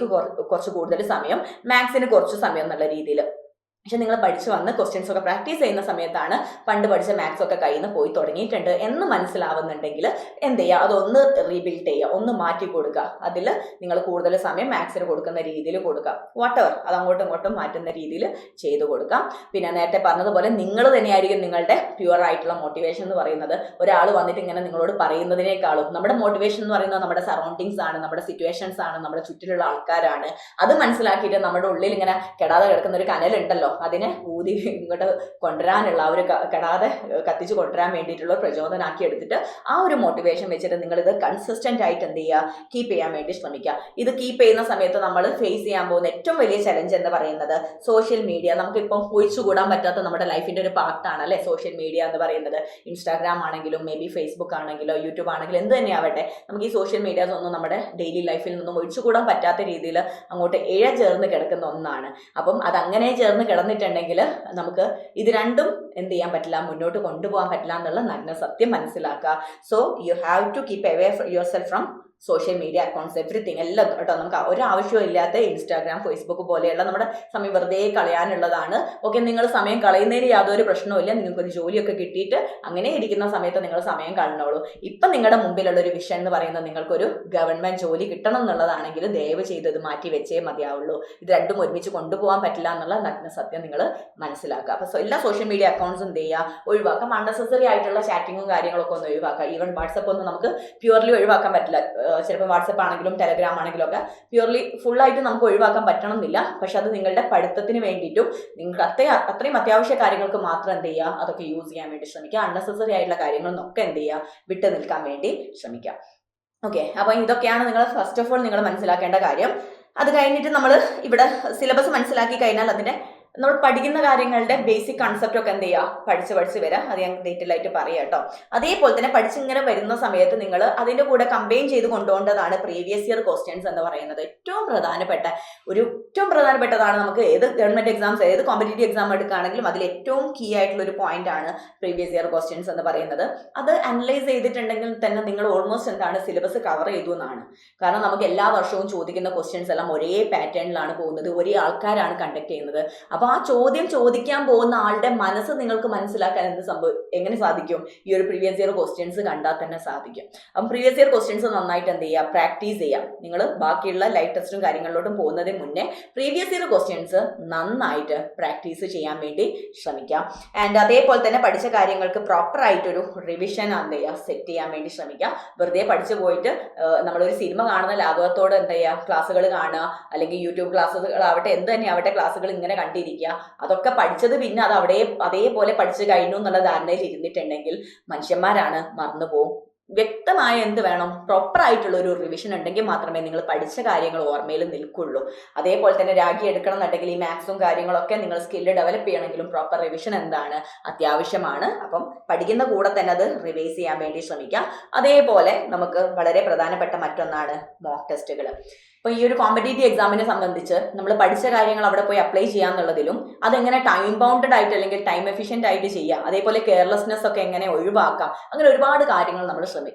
കുറച്ച് കൂടുതൽ സമയം, മാത്സിന് കുറച്ച് സമയം എന്നുള്ള രീതിയിൽ. പക്ഷെ നിങ്ങൾ പഠിച്ചു വന്ന് ക്വസ്റ്റ്യൻസ് ഒക്കെ പ്രാക്ടീസ് ചെയ്യുന്ന സമയത്താണ് പണ്ട് പഠിച്ച മാത്സ് ഒക്കെ കയ്യിൽ നിന്ന് പോയി തുടങ്ങിയിട്ടുണ്ട് എന്ന് മനസ്സിലാവുന്നുണ്ടെങ്കിൽ എന്ത് ചെയ്യുക, അതൊന്ന് റീബിൽഡ് ചെയ്യുക, ഒന്ന് മാറ്റി കൊടുക്കുക. അതിൽ നിങ്ങൾ കൂടുതൽ സമയം മാത്സിന് കൊടുക്കുന്ന രീതിയിൽ കൊടുക്കുക. വാട്ടെവർ, അത് അങ്ങോട്ടും ഇങ്ങോട്ടും മാറ്റുന്ന രീതിയിൽ ചെയ്തു കൊടുക്കാം. പിന്നെ നേരത്തെ പറഞ്ഞതുപോലെ നിങ്ങൾ തന്നെയായിരിക്കും നിങ്ങളുടെ പ്യുവർ ആയിട്ടുള്ള മോട്ടിവേഷൻ എന്ന് പറയുന്നത്. ഒരാൾ വന്നിട്ട് ഇങ്ങനെ നിങ്ങളോട് പറയുന്നതിനേക്കാളും നമ്മുടെ മോട്ടിവേഷൻ എന്ന് പറയുന്നത് നമ്മുടെ സറൗണ്ടിങ്സ് ആണ്, നമ്മുടെ സിറ്റുവേഷൻസ് ആണ്, നമ്മുടെ ചുറ്റിലുള്ള ആൾക്കാരാണ്. അത് മനസ്സിലാക്കിയിട്ട് നമ്മുടെ ഉള്ളിൽ ഇങ്ങനെ കെടാതെ കിടക്കുന്ന ഒരു കനലുണ്ടല്ലോ, അതിനെ ഊതി ഇങ്ങോട്ട് കൊണ്ടുവരാനുള്ള ഒരു കെടാതെ കത്തിച്ച് കൊണ്ടുവരാൻ വേണ്ടിയിട്ടുള്ള പ്രചോദനമാക്കി എടുത്തിട്ട് ആ ഒരു മോട്ടിവേഷൻ വെച്ചിട്ട് നിങ്ങൾ ഇത് കൺസിസ്റ്റന്റ് ആയിട്ട് എന്ത് ചെയ്യുക, കീപ്പ് ചെയ്യാൻ വേണ്ടി ശ്രമിക്കുക. ഇത് കീപ്പ് ചെയ്യുന്ന സമയത്ത് നമ്മൾ ഫേസ് ചെയ്യാൻ പോകുന്ന ഏറ്റവും വലിയ ചലഞ്ച് എന്ന് പറയുന്നത് സോഷ്യൽ മീഡിയ. നമുക്കിപ്പം ഒഴിച്ചുകൂടാൻ പറ്റാത്ത നമ്മുടെ ലൈഫിന്റെ ഒരു പാർട്ടാണ് അല്ലെ സോഷ്യൽ മീഡിയ എന്ന് പറയുന്നത്. ഇൻസ്റ്റാഗ്രാം ആണെങ്കിലും മേ ബി ഫേസ്ബുക്ക് ആണെങ്കിലോ യൂട്യൂബ് ആണെങ്കിലും എന്ത് തന്നെയാവട്ടെ, നമുക്ക് ഈ സോഷ്യൽ മീഡിയാസ് ഒന്നും നമ്മുടെ ഡെയിലി ലൈഫിൽ നിന്നും ഒഴിച്ചുകൂടാൻ പറ്റാത്ത രീതിയിൽ അങ്ങോട്ട് ചേർന്ന് കിടക്കുന്ന ഒന്നാണ്. അപ്പം അതങ്ങനെ ചേർന്ന് കിടന്നിട്ടുണ്ടെങ്കിൽ നമുക്ക് ഇത് രണ്ടും എന്ത് ചെയ്യാൻ പറ്റില്ല, മുന്നോട്ട് കൊണ്ടുപോകാൻ പറ്റില്ല എന്നുള്ള നഗ്ന സത്യം മനസ്സിലാക്കുക. So you have to keep away yourself from social media accounts, everything എല്ലാം കേട്ടോ. നമുക്ക് ഒരാവശ്യവും ഇല്ലാത്ത ഇൻസ്റ്റാഗ്രാം, ഫേസ്ബുക്ക് പോലെയുള്ള നമ്മുടെ സമയം വെറുതെ കളയാനുള്ളതാണ്. ഓക്കെ, നിങ്ങൾ സമയം കളയുന്നതിന് യാതൊരു പ്രശ്നവും നിങ്ങൾക്കൊരു ജോലിയൊക്കെ കിട്ടിയിട്ട് അങ്ങനെ ഇരിക്കുന്ന സമയത്ത് നിങ്ങൾ സമയം കളഞ്ഞോളൂ. ഇപ്പം നിങ്ങളുടെ മുമ്പിലുള്ള ഒരു വിഷയം എന്ന് പറയുന്നത് നിങ്ങൾക്കൊരു ഗവൺമെന്റ് ജോലി കിട്ടണം എന്നുള്ളതാണെങ്കിൽ ദയവ് ചെയ്ത് ഇത് മാറ്റി വെച്ചേ മതിയാവുള്ളൂ. ഇത് രണ്ടും ഒരുമിച്ച് കൊണ്ടുപോകാൻ പറ്റില്ല എന്നുള്ള നഗ്ന സത്യം നിങ്ങൾ മനസ്സിലാക്കുക. അപ്പോൾ എല്ലാ സോഷ്യൽ മീഡിയ അക്കൗണ്ട്സും എന്ത് ചെയ്യുക, ഒഴിവാക്കാം. അൺനെസസറി ആയിട്ടുള്ള ചാറ്റിങ്ങും കാര്യങ്ങളൊക്കെ ഒന്ന് ഒഴിവാക്കുക. ഈവൻ വാട്സപ്പ് ഒന്നും നമുക്ക് പ്യുവർലി ഒഴിവാക്കാൻ പറ്റില്ല. ചിലപ്പോൾ വാട്സപ്പ് ആണെങ്കിലും ടെലഗ്രാം ആണെങ്കിലും ഒക്കെ പ്യുവർലി ഫുള്ളായിട്ട് നമുക്ക് ഒഴിവാക്കാൻ പറ്റണമെന്നില്ല. പക്ഷെ അത് നിങ്ങളുടെ പഠിത്തത്തിന് വേണ്ടിയിട്ടും നിങ്ങൾക്ക് അത്രയും അത്യാവശ്യ കാര്യങ്ങൾക്ക് മാത്രം എന്ത് ചെയ്യുക, അതൊക്കെ യൂസ് ചെയ്യാൻ വേണ്ടി ശ്രമിക്കുക. അൺനെസസറി ആയിട്ടുള്ള കാര്യങ്ങളൊക്കെ എന്ത് ചെയ്യുക, വിട്ടു നിൽക്കാൻ വേണ്ടി ശ്രമിക്കുക. ഓക്കെ, അപ്പോൾ ഇതൊക്കെയാണ് നിങ്ങൾ ഫസ്റ്റ് ഓഫ് ഓൾ നിങ്ങൾ മനസ്സിലാക്കേണ്ട കാര്യം. അത് കഴിഞ്ഞിട്ട് നമ്മൾ ഇവിടെ സിലബസ് മനസ്സിലാക്കി കഴിഞ്ഞാൽ അതിൻ്റെ നമ്മൾ പഠിക്കുന്ന കാര്യങ്ങളുടെ ബേസിക് കൺസെപ്റ്റ് ഒക്കെ എന്ത് ചെയ്യുക, പഠിച്ച് വരാം. അത് ഞാൻ ഡീറ്റെയിൽ ആയിട്ട് പറയാം കേട്ടോ. അതേപോലെ തന്നെ പഠിച്ചിങ്ങനെ വരുന്ന സമയത്ത് നിങ്ങൾ അതിൻ്റെ കൂടെ കമ്പൈൻ ചെയ്ത് കൊണ്ടുപോകേണ്ടതാണ് പ്രീവിയസ് ഇയർ ക്വസ്റ്റ്യൻസ് എന്ന് പറയുന്നത്. ഏറ്റവും പ്രധാനപ്പെട്ടതാണ്. നമുക്ക് ഏത് ഗവൺമെന്റ് എക്സാംസ്, ഏത് കോമ്പറ്റേറ്റീവ് എക്സാം എടുക്കുകയാണെങ്കിലും അതിൽ ഏറ്റവും കീ ആയിട്ടുള്ള ഒരു പോയിന്റ് ആണ് പ്രീവിയസ് ഇയർ ക്വസ്റ്റ്യൻസ് എന്ന് പറയുന്നത്. അത് അനലൈസ് ചെയ്തിട്ടുണ്ടെങ്കിൽ തന്നെ നിങ്ങൾ ഓൾമോസ്റ്റ് എന്താണ് സിലബസ് കവർ ചെയ്തു എന്നാണ്. കാരണം നമുക്ക് എല്ലാ വർഷവും ചോദിക്കുന്ന ക്വസ്റ്റ്യൻസ് എല്ലാം ഒരേ പാറ്റേണിലാണ് പോകുന്നത്, ഒരേ ആൾക്കാരാണ് കണ്ടക്ട് ചെയ്യുന്നത്. അപ്പൊ ആ ചോദ്യം ചോദിക്കാൻ പോകുന്ന ആളുടെ മനസ്സ് നിങ്ങൾക്ക് മനസ്സിലാക്കാൻ എങ്ങനെ സാധിക്കും, ഈ ഒരു പ്രീവിയസ് ഇയർ ക്വസ്റ്റ്യൻസ് കണ്ടാൽ തന്നെ സാധിക്കും. അപ്പം പ്രീവിയസ് ഇയർ ക്വസ്റ്റ്യൻസ് നന്നായിട്ട് എന്ത് ചെയ്യുക, പ്രാക്ടീസ് ചെയ്യാം. നിങ്ങൾ ബാക്കിയുള്ള ലൈവ് ടെസ്റ്റും കാര്യങ്ങളിലോട്ടും പോകുന്നതിന് മുന്നേ പ്രീവിയസ് ഇയർ ക്വസ്റ്റ്യൻസ് നന്നായിട്ട് പ്രാക്ടീസ് ചെയ്യാൻ വേണ്ടി ശ്രമിക്കാം. ആൻഡ് അതേപോലെ തന്നെ പഠിച്ച കാര്യങ്ങൾക്ക് പ്രോപ്പർ ആയിട്ടൊരു റിവിഷൻ എന്ത് ചെയ്യുക, സെറ്റ് ചെയ്യാൻ വേണ്ടി ശ്രമിക്കാം. വെറുതെ പഠിച്ചു പോയിട്ട് നമ്മളൊരു സിനിമ കാണുന്ന ലാഘവത്തോടെ എന്ത് ചെയ്യുക, ക്ലാസ്സുകൾ കാണുക, അല്ലെങ്കിൽ യൂട്യൂബ് ക്ലാസ്സുകളാവട്ടെ എന്ത് തന്നെ ആവട്ടെ ക്ലാസ്സുകൾ ഇങ്ങനെ കണ്ടിരിക്കുക. അതൊക്കെ പഠിച്ചത് പിന്നെ അത് അതേപോലെ പഠിച്ചു കഴിഞ്ഞു എന്നുള്ള ധാരണയിൽ ഇരുന്നിട്ടുണ്ടെങ്കിൽ മനുഷ്യന്മാരാണ്, മറന്നുപോകും. വ്യക്തമായ എന്ത് വേണം, പ്രോപ്പർ ആയിട്ടുള്ള ഒരു റിവിഷൻ ഉണ്ടെങ്കിൽ മാത്രമേ നിങ്ങൾ പഠിച്ച കാര്യങ്ങൾ ഓർമ്മയിൽ നിൽക്കുള്ളൂ. അതേപോലെ തന്നെ രാഗി എടുക്കണം എന്നുണ്ടെങ്കിൽ ഈ മാത്സും കാര്യങ്ങളൊക്കെ നിങ്ങൾ സ്കില്ല് ഡെവലപ്പ് ചെയ്യണമെങ്കിലും പ്രോപ്പർ റിവിഷൻ എന്താണ് അത്യാവശ്യമാണ്. അപ്പം പഠിക്കുന്ന കൂടെ തന്നെ അത് റിവൈസ് ചെയ്യാൻ വേണ്ടി ശ്രമിക്കാം. അതേപോലെ നമുക്ക് വളരെ പ്രധാനപ്പെട്ട മറ്റൊന്നാണ് മോക്ക് ടെസ്റ്റുകൾ. അപ്പോൾ ഈ ഒരു കോമ്പറ്റേറ്റീവ് എക്സാമിനെ സംബന്ധിച്ച് നമ്മൾ പഠിച്ച കാര്യങ്ങൾ അവിടെ പോയി അപ്ലൈ ചെയ്യാന്നുള്ളതിലും അതെങ്ങനെ ടൈം ബൗണ്ടഡ് ആയിട്ട് അല്ലെങ്കിൽ ടൈം എഫിഷ്യൻ്റ് ആയിട്ട് ചെയ്യാം, അതേപോലെ കെയർലെസ്നെസ് ഒക്കെ എങ്ങനെ ഒഴിവാക്കാം, അങ്ങനെ ഒരുപാട് കാര്യങ്ങൾ നമ്മൾ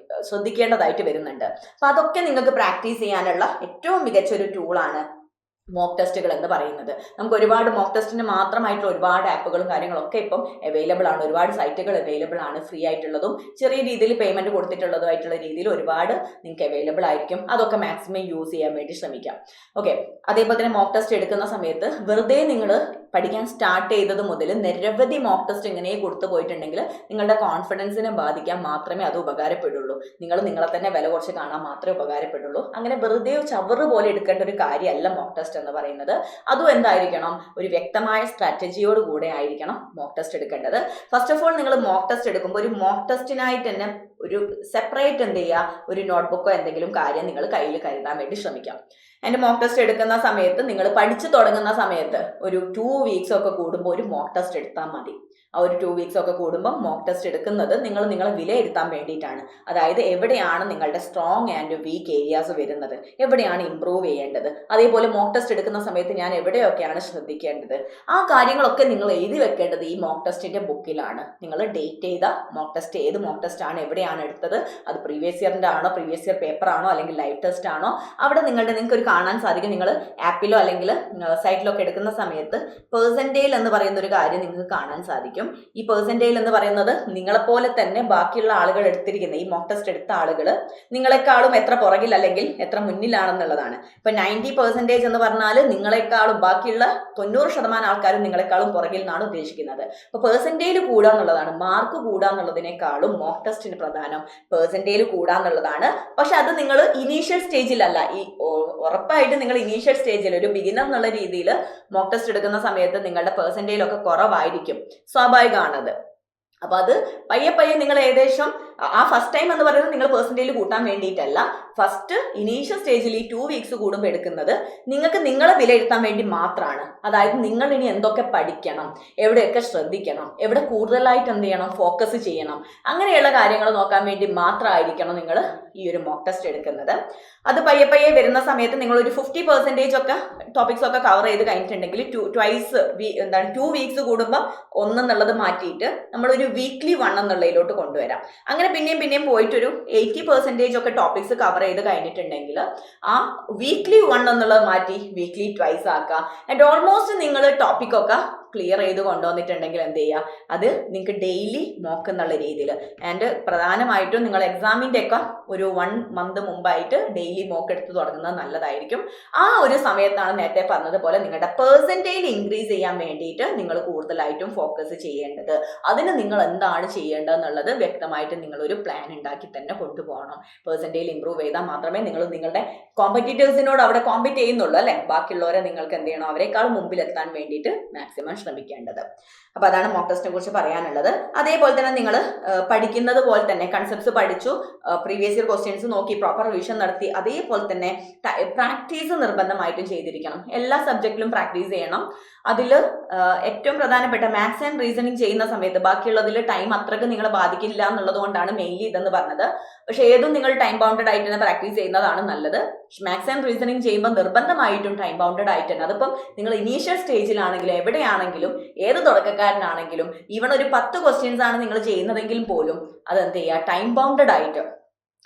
ശ്രദ്ധിക്കേണ്ടതായിട്ട് വരുന്നുണ്ട്. അപ്പോൾ അതൊക്കെ നിങ്ങൾക്ക് പ്രാക്ടീസ് ചെയ്യാനുള്ള ഏറ്റവും മികച്ച ഒരു ടൂളാണ് മോക്ക് ടെസ്റ്റുകൾ എന്ന് പറയുന്നത്. നമുക്ക് ഒരുപാട് മോക്ക് ടെസ്റ്റിന് മാത്രമായിട്ടുള്ള ഒരുപാട് ആപ്പുകളും കാര്യങ്ങളൊക്കെ ഇപ്പം അവൈലബിൾ ആണ്. ഒരുപാട് സൈറ്റുകൾ അവൈലബിൾ ആണ്, ഫ്രീ ആയിട്ടുള്ളതും ചെറിയ രീതിയിൽ പേയ്മെന്റ് കൊടുത്തിട്ടുള്ളതുമായിട്ടുള്ള രീതിയിൽ ഒരുപാട് നിങ്ങൾക്ക് അവൈലബിൾ ആയിരിക്കും. അതൊക്കെ മാക്സിമം യൂസ് ചെയ്യാൻ വേണ്ടി ശ്രമിക്കാം. ഓക്കെ, അതേപോലെ തന്നെ മോക്ക് ടെസ്റ്റ് എടുക്കുന്ന സമയത്ത് വെറുതെ നിങ്ങൾ പഠിക്കാൻ സ്റ്റാർട്ട് ചെയ്തത് മുതൽ നിരവധി മോക്ക് ടെസ്റ്റ് ഇങ്ങനെ കൊടുത്തു പോയിട്ടുണ്ടെങ്കിൽ നിങ്ങളുടെ കോൺഫിഡൻസിനെ ബാധിക്കാൻ മാത്രമേ അത് ഉപകാരപ്പെടുള്ളൂ. നിങ്ങൾ നിങ്ങളെ തന്നെ വില കുറച്ച് കാണാൻ മാത്രമേ ഉപകാരപ്പെടുള്ളൂ. അങ്ങനെ വെറുതെ ചവറ് പോലെ എടുക്കേണ്ട ഒരു കാര്യമല്ല മോക്ക് ടെസ്റ്റ് എന്ന് പറയുന്നത്. അതും എന്തായിരിക്കണം, ഒരു വ്യക്തമായ സ്ട്രാറ്റജിയോട് കൂടെ ആയിരിക്കണം മോക്ക് ടെസ്റ്റ് എടുക്കേണ്ടത്. ഫസ്റ്റ് ഓഫ് ഓൾ നിങ്ങൾ മോക്ക് ടെസ്റ്റ് എടുക്കുമ്പോൾ ഒരു മോക്ക് ടെസ്റ്റിനായിട്ട് തന്നെ ഒരു സെപ്പറേറ്റ് എന്ത് ചെയ്യുക, ഒരു നോട്ട്ബുക്കോ എന്തെങ്കിലും കാര്യം നിങ്ങൾ കയ്യിൽ കരുതാൻ വേണ്ടി ശ്രമിക്കാം. എൻ്റെ മോക്ക് ടെസ്റ്റ് എടുക്കുന്ന സമയത്ത് നിങ്ങൾ പഠിച്ചു തുടങ്ങുന്ന സമയത്ത് ഒരു 2 വീക്സ് ഒക്കെ കൂടുമ്പോൾ ഒരു മോക്ക് ടെസ്റ്റ് എടുത്താൽ മതി. ആ ഒരു 2 വീക്സ് ഒക്കെ കൂടുമ്പോൾ മോക്ക് ടെസ്റ്റ് എടുക്കുന്നത് നിങ്ങളെ വിലയിരുത്താൻ വേണ്ടിയിട്ടാണ്. അതായത് എവിടെയാണ് നിങ്ങളുടെ സ്ട്രോങ് ആൻഡ് വീക്ക് ഏരിയാസ് വരുന്നത്, എവിടെയാണ് ഇമ്പ്രൂവ് ചെയ്യേണ്ടത്, അതേപോലെ മോക്ക് ടെസ്റ്റ് എടുക്കുന്ന സമയത്ത് ഞാൻ എവിടെയൊക്കെയാണ് ശ്രദ്ധിക്കേണ്ടത്, ആ കാര്യങ്ങളൊക്കെ നിങ്ങൾ എഴുതി വെക്കേണ്ടത് ഈ മോക്ക് ടെസ്റ്റിന്റെ ബുക്കിലാണ്. നിങ്ങൾ ഡേറ്റ് ചെയ്ത മോക്ക് ടെസ്റ്റ്, ഏത് മോക്ക് ടെസ്റ്റ് ആണ്, എവിടെയാണ് എടുത്തത്, അത് പ്രീവിയസ് ഇയറിന്റെ ആണോ, പ്രീവിയസ് ഇയർ പേപ്പർ ആണോ, അല്ലെങ്കിൽ ലൈവ് ടെസ്റ്റ് ആണോ, അവിടെ നിങ്ങൾക്ക് ഒരു കാണാൻ സാധിക്കും. നിങ്ങൾ ആപ്പിലോ അല്ലെങ്കിൽ സൈറ്റിലോ ഒക്കെ എടുക്കുന്ന സമയത്ത് പെർസെൻറ്റേജ് എന്ന് പറയുന്ന ഒരു കാര്യം നിങ്ങൾക്ക് കാണാൻ സാധിക്കും. ഈ പെർസെൻറ്റേജ് എന്ന് പറയുന്നത് നിങ്ങളെപ്പോലെ തന്നെ ബാക്കിയുള്ള ആളുകൾ എടുത്തിരിക്കുന്ന, ഈ മോക്ക് ടെസ്റ്റ് എടുത്ത ആളുകൾ നിങ്ങളെക്കാളും എത്ര പുറകിൽ അല്ലെങ്കിൽ എത്ര മുന്നിലാണെന്നുള്ളതാണ്. ഇപ്പൊ 90% എന്ന് പറഞ്ഞാൽ നിങ്ങളെക്കാളും ബാക്കിയുള്ള 90% ആൾക്കാരും നിങ്ങളെക്കാളും പുറകിൽ നിന്നാണ് ഉദ്ദേശിക്കുന്നത്. അപ്പൊ പെർസെൻറ്റേജ് കൂടുക എന്നുള്ളതാണ്, മാർക്ക് കൂടുക എന്നുള്ളതിനേക്കാളും മോക്ക് ടെസ്റ്റിന് പ്രധാനം പെർസെൻറ്റേജ് കൂടുക എന്നുള്ളതാണ്. പക്ഷെ അത് നിങ്ങൾ ഇനീഷ്യൽ സ്റ്റേജിലല്ല, ഈ ഉറപ്പായിട്ട് നിങ്ങൾ ഇനീഷ്യൽ സ്റ്റേജിൽ ഒരു ബിഗിനർ എന്നുള്ള രീതിയിൽ മോക്ക് ടെസ്റ്റ് എടുക്കുന്ന സമയത്ത് നിങ്ങളുടെ പെർസെൻറ്റേജ് ഒക്കെ കുറവായിരിക്കും, സ്വാഭാവികമാണത്. അപ്പൊ അത് പയ്യെ പയ്യെ നിങ്ങൾ ഏകദേശം ആ ഫസ്റ്റ് ടൈം എന്ന് പറയുന്നത് നിങ്ങൾ പെർസെൻറ്റേജ് കൂട്ടാൻ വേണ്ടിയിട്ടല്ല, ഫസ്റ്റ് ഇനീഷ്യൽ സ്റ്റേജിൽ ഈ 2 വീക്സ് കൂടുമ്പോൾ എടുക്കുന്നത് നിങ്ങൾക്ക് നിങ്ങളെ വിലയിരുത്താൻ വേണ്ടി മാത്രമാണ്. അതായത് നിങ്ങൾ ഇനി എന്തൊക്കെ പഠിക്കണം, എവിടെയൊക്കെ ശ്രദ്ധിക്കണം, എവിടെ കൂടുതലായിട്ട് എന്ത് ചെയ്യണം, ഫോക്കസ് ചെയ്യണം, അങ്ങനെയുള്ള കാര്യങ്ങൾ നോക്കാൻ വേണ്ടി മാത്രമായിരിക്കണം നിങ്ങൾ ഈ ഒരു മോക്ക് ടെസ്റ്റ് എടുക്കുന്നത്. അത് പയ്യെ പയ്യെ വരുന്ന സമയത്ത് നിങ്ങൾ ഒരു 50% ഒക്കെ ടോപ്പിക്സ് ഒക്കെ കവർ ചെയ്ത് കഴിഞ്ഞിട്ടുണ്ടെങ്കിൽ 2 വീക്സ് കൂടുമ്പോൾ 1 എന്നുള്ളത് മാറ്റിയിട്ട് നമ്മളൊരു വീക്ക്ലി 1 എന്നുള്ളതിലോട്ട് കൊണ്ടുവരാം. അങ്ങനെ പിന്നെയും പോയിട്ടൊരു 80% ഒക്കെ ടോപ്പിക്സ് കവർ ചെയ്ത് കഴിഞ്ഞിട്ടുണ്ടെങ്കിൽ ആ വീക്ക്ലി 1 എന്നുള്ളത് മാറ്റി വീക്ക്ലി 2 ആക്കുക. ആൻഡ് ഓൾമോസ്റ്റ് നിങ്ങൾ ടോപ്പിക്കൊക്കെ ക്ലിയർ ചെയ്ത് കൊണ്ടുവന്നിട്ടുണ്ടെങ്കിൽ എന്ത് ചെയ്യുക, അത് നിങ്ങൾക്ക് ഡെയിലി മോക്ക് എന്നുള്ള രീതിയിൽ, ആൻഡ് പ്രധാനമായിട്ടും നിങ്ങൾ എക്സാമിൻ്റെ ഒക്കെ ഒരു 1 മന്ത് മുമ്പായിട്ട് ഡെയിലി മോക്ക് എടുത്ത് തുടങ്ങുന്നത് നല്ലതായിരിക്കും. ആ ഒരു സമയത്താണ് നേരത്തെ പറഞ്ഞതുപോലെ നിങ്ങളുടെ പെർസെൻറ്റേജ് ഇൻക്രീസ് ചെയ്യാൻ വേണ്ടിയിട്ട് നിങ്ങൾ കൂടുതലായിട്ടും ഫോക്കസ് ചെയ്യേണ്ടത്. അതിന് നിങ്ങൾ എന്താണ് ചെയ്യേണ്ടത് എന്നുള്ളത് വ്യക്തമായിട്ട് നിങ്ങളൊരു പ്ലാൻ ഉണ്ടാക്കി തന്നെ കൊണ്ടുപോകണം. പെർസെൻറ്റേജ് ഇമ്പ്രൂവ് ചെയ്താൽ മാത്രമേ നിങ്ങൾ നിങ്ങളുടെ കോമ്പറ്റീറ്റേഴ്സിനോട് അവിടെ കോമ്പറ്റ് ചെയ്യുന്നുള്ളൂ, അല്ലെ? ബാക്കിയുള്ളവരെ നിങ്ങൾക്ക് എന്ത് ചെയ്യണം, അവരെക്കാൾ മുമ്പിലെത്താൻ വേണ്ടിയിട്ട് മാക്സിമം ശ്രമിക്കേണ്ടത്. അപ്പൊ അതാണ് മോക്ക് ടെസ്റ്റിനെ കുറിച്ച് പറയാനുള്ളത്. അതേപോലെ തന്നെ നിങ്ങൾ പഠിക്കുന്നത് പോലെ തന്നെ കൺസെപ്റ്റ്സ് പഠിച്ചു, പ്രീവിയസ് ഇയർ ക്വസ്റ്റ്യൻസ് നോക്കി പ്രോപ്പർ റിവിഷൻ നടത്തി, അതേപോലെ തന്നെ പ്രാക്ടീസ് നിർബന്ധമായിട്ടും ചെയ്തിരിക്കണം. എല്ലാ സബ്ജക്റ്റിലും പ്രാക്ടീസ് ചെയ്യണം. അതിൽ ഏറ്റവും പ്രധാനപ്പെട്ട മാത്സ് ആൻഡ് റീസണിങ് ചെയ്യുന്ന സമയത്ത് ബാക്കിയുള്ളതിൽ ടൈം അത്രയ്ക്ക് നിങ്ങളെ ബാധിക്കില്ല എന്നുള്ളത് കൊണ്ടാണ് മെയിൻലി ഇതെന്ന് പറഞ്ഞത്. പക്ഷെ ഏതും നിങ്ങൾ ടൈം ബൗണ്ടഡ് ആയിട്ട് തന്നെ പ്രാക്ടീസ് ചെയ്യുന്നതാണ് നല്ലത്. മാത്സ് ആൻഡ് റീസണിങ് ചെയ്യുമ്പോൾ നിർബന്ധമായിട്ടും ടൈം ബൗണ്ടഡ് ആയിട്ട് തന്നെ, അതിപ്പം നിങ്ങൾ ഇനീഷ്യൽ സ്റ്റേജിലാണെങ്കിലും എവിടെയാണെങ്കിലും ഏത് തുടക്കക്കാരനാണെങ്കിലും ഈവൺ ഒരു 10 ക്വസ്റ്റ്യൻസ് ആണ് നിങ്ങൾ ചെയ്യുന്നതെങ്കിലും പോലും അതെന്ത് ചെയ്യുക, ടൈം ബൗണ്ടഡ് ആയിട്ട്,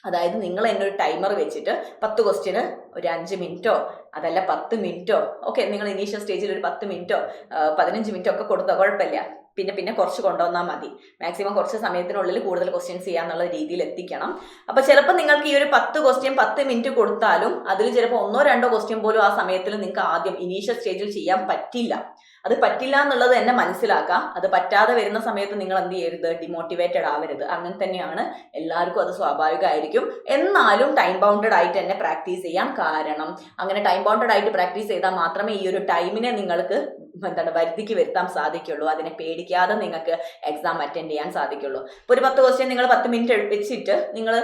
അതായത് നിങ്ങൾ തന്നെ ഒരു ടൈമർ വെച്ചിട്ട് 10 ക്വസ്റ്റ്യന് ഒരു 5 മിനിറ്റോ അതല്ല 10 മിനിറ്റോ ഒക്കെ, നിങ്ങൾ ഇനീഷ്യൽ സ്റ്റേജിൽ ഒരു 10 മിനിറ്റോ 15 മിനിറ്റോ ഒക്കെ കൊടുത്താൽ കുഴപ്പമില്ല. പിന്നെ കുറച്ച് കൊണ്ടുവന്നാൽ മതി. മാക്സിമം കുറച്ച് സമയത്തിനുള്ളിൽ കൂടുതൽ ക്വസ്റ്റ്യൻസ് ചെയ്യാന്നുള്ള രീതിയിൽ എത്തിക്കണം. അപ്പൊ ചിലപ്പോൾ നിങ്ങൾക്ക് ഈ ഒരു 10 ക്വസ്റ്റ്യൻ 10 മിനിറ്റ് കൊടുത്താലും അതിൽ ചിലപ്പോൾ 1-2 ക്വസ്റ്റ്യൻ പോലും ആ സമയത്തിൽ നിങ്ങൾക്ക് ആദ്യം ഇനീഷ്യൽ സ്റ്റേജിൽ ചെയ്യാൻ പറ്റില്ല. അത് പറ്റില്ല എന്നുള്ളത് തന്നെ മനസ്സിലാക്കാം. അത് പറ്റാതെ വരുന്ന സമയത്ത് നിങ്ങൾ എന്ത് ചെയ്യരുത്, ഡിമോട്ടിവേറ്റഡ് ആവരുത്. അങ്ങനെ തന്നെയാണ്, എല്ലാവർക്കും അത് സ്വാഭാവികമായിരിക്കും. എന്നാലും ടൈം ബൗണ്ടഡ് ആയിട്ട് തന്നെ പ്രാക്ടീസ് ചെയ്യാം. കാരണം അങ്ങനെ ടൈം ബൗണ്ടഡ് ആയിട്ട് പ്രാക്ടീസ് ചെയ്താൽ മാത്രമേ ഈ ഒരു ടൈമിനെ നിങ്ങൾക്ക് വരുത്തിക്ക് വരുത്താൻ സാധിക്കുള്ളൂ. അതിനെ പേടിക്കാതെ നിങ്ങൾക്ക് എക്സാം അറ്റൻഡ് ചെയ്യാൻ സാധിക്കുള്ളൂ. ഇപ്പോൾ ഒരു 10 ക്വസ്റ്റ്യൻ നിങ്ങൾ 10 മിനിറ്റ് വെച്ചിട്ട് നിങ്ങൾ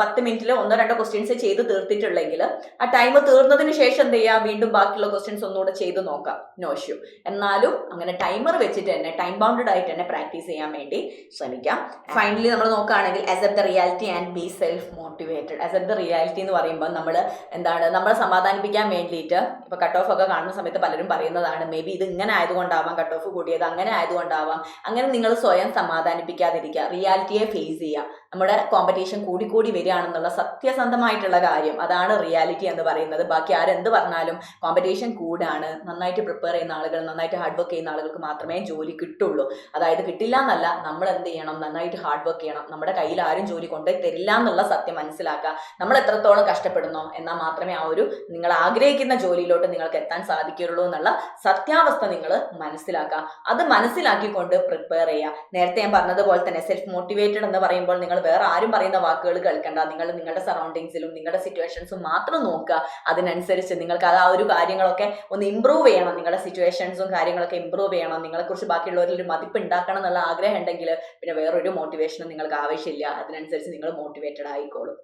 10 മിനിറ്റിൽ 1-2 ക്വസ്റ്റ്യൻസ് ചെയ്ത് തീർത്തിട്ടുള്ളെങ്കിൽ ആ ടൈം തീർന്നതിന് ശേഷം എന്ത് ചെയ്യുക, വീണ്ടും ബാക്കിയുള്ള ക്വസ്റ്റ്യൻസ് ഒന്നുകൂടെ ചെയ്ത് നോക്കാം, നോ ഇഷ്യൂ. എന്നാലും അങ്ങനെ ടൈമർ വെച്ചിട്ട് തന്നെ ടൈം ബൗണ്ടഡ് ആയിട്ട് തന്നെ പ്രാക്ടീസ് ചെയ്യാൻ വേണ്ടി ശ്രമിക്കാം. ഫൈനലി നമ്മൾ നോക്കുകയാണെങ്കിൽ accept the reality and be self motivated. Accept the reality എന്ന് പറയുമ്പോൾ നമ്മളെ സമാധാനിപ്പിക്കാൻ വേണ്ടിയിട്ട് ഇപ്പോൾ കട്ട് ഓഫ് ഒക്കെ കാണുന്ന സമയത്ത് പലരും പറയുന്നതാണ്, മേ ബി ഇത് ഇങ്ങനെ ആയതുകൊണ്ടാവാം കട്ട് ഓഫ് കൂടിയത്, അങ്ങനെ ആയതുകൊണ്ടാവാം. അങ്ങനെ നിങ്ങൾ സ്വയം സമാധാനിപ്പിക്കാതിരിക്കുക, റിയാലിറ്റിയെ ഫേസ് ചെയ്യുക. നമ്മുടെ കോമ്പറ്റീഷൻ കൂടി വരികയാണെന്നുള്ള സത്യസന്ധമായിട്ടുള്ള കാര്യം, അതാണ് റിയാലിറ്റി എന്ന് പറയുന്നത്. ബാക്കി ആരെന്ത് പറഞ്ഞാലും കോമ്പറ്റീഷൻ കൂടാണ്. നന്നായിട്ട് പ്രിപ്പയർ ചെയ്യുന്ന ആളുകൾ, നന്നായിട്ട് ഹാർഡ് വർക്ക് ചെയ്യുന്ന ആളുകൾക്ക് മാത്രമേ ജോലി കിട്ടുള്ളൂ. അതായത് കിട്ടില്ല എന്നല്ല, നമ്മൾ എന്ത് ചെയ്യണം, നന്നായിട്ട് ഹാർഡ് വർക്ക് ചെയ്യണം. നമ്മുടെ കയ്യിൽ ആരും ജോലി കൊണ്ടേ തരില്ല എന്നുള്ള സത്യം മനസ്സിലാക്കുക. നമ്മൾ എത്രത്തോളം കഷ്ടപ്പെടുന്നോ എന്നാൽ മാത്രമേ ആ ഒരു നിങ്ങൾ ആഗ്രഹിക്കുന്ന ജോലിയിലോട്ട് നിങ്ങൾക്ക് എത്താൻ സാധിക്കുള്ളൂ എന്നുള്ള സത്യാവസ്ഥ നിങ്ങൾ മനസ്സിലാക്കുക. അത് മനസ്സിലാക്കിക്കൊണ്ട് പ്രിപ്പയർ ചെയ്യുക. നേരത്തെ ഞാൻ പറഞ്ഞതുപോലെ തന്നെ സെൽഫ് മോട്ടിവേറ്റഡ് എന്ന് പറയുമ്പോൾ നിങ്ങൾ വേറെ ആരും പറയുന്ന വാക്കുകൾ കേൾക്കണ്ട. നിങ്ങൾ നിങ്ങളുടെ സറൗണ്ടിങ്സിലും നിങ്ങളുടെ സിറ്റുവേഷൻസും മാത്രം നോക്കുക. അതിനനുസരിച്ച് നിങ്ങൾക്ക് ആ ഒരു കാര്യങ്ങളൊക്കെ ഒന്ന് ഇമ്പ്രൂവ് ചെയ്യണം. നിങ്ങളുടെ സിറ്റുവേഷൻസും കാര്യങ്ങളൊക്കെ ഇമ്പ്രൂവ് ചെയ്യണം. നിങ്ങളെക്കുറിച്ച് ബാക്കിയുള്ളവരിൽ ഒരു മതിപ്പ് ഉണ്ടാക്കണം എന്നുള്ള ആഗ്രഹം ഉണ്ടെങ്കിൽ പിന്നെ വേറൊരു മോട്ടിവേഷനും നിങ്ങൾക്ക് ആവശ്യമില്ല. അതിനനുസരിച്ച് നിങ്ങൾ മോട്ടിവേറ്റഡ് ആയിക്കോളും.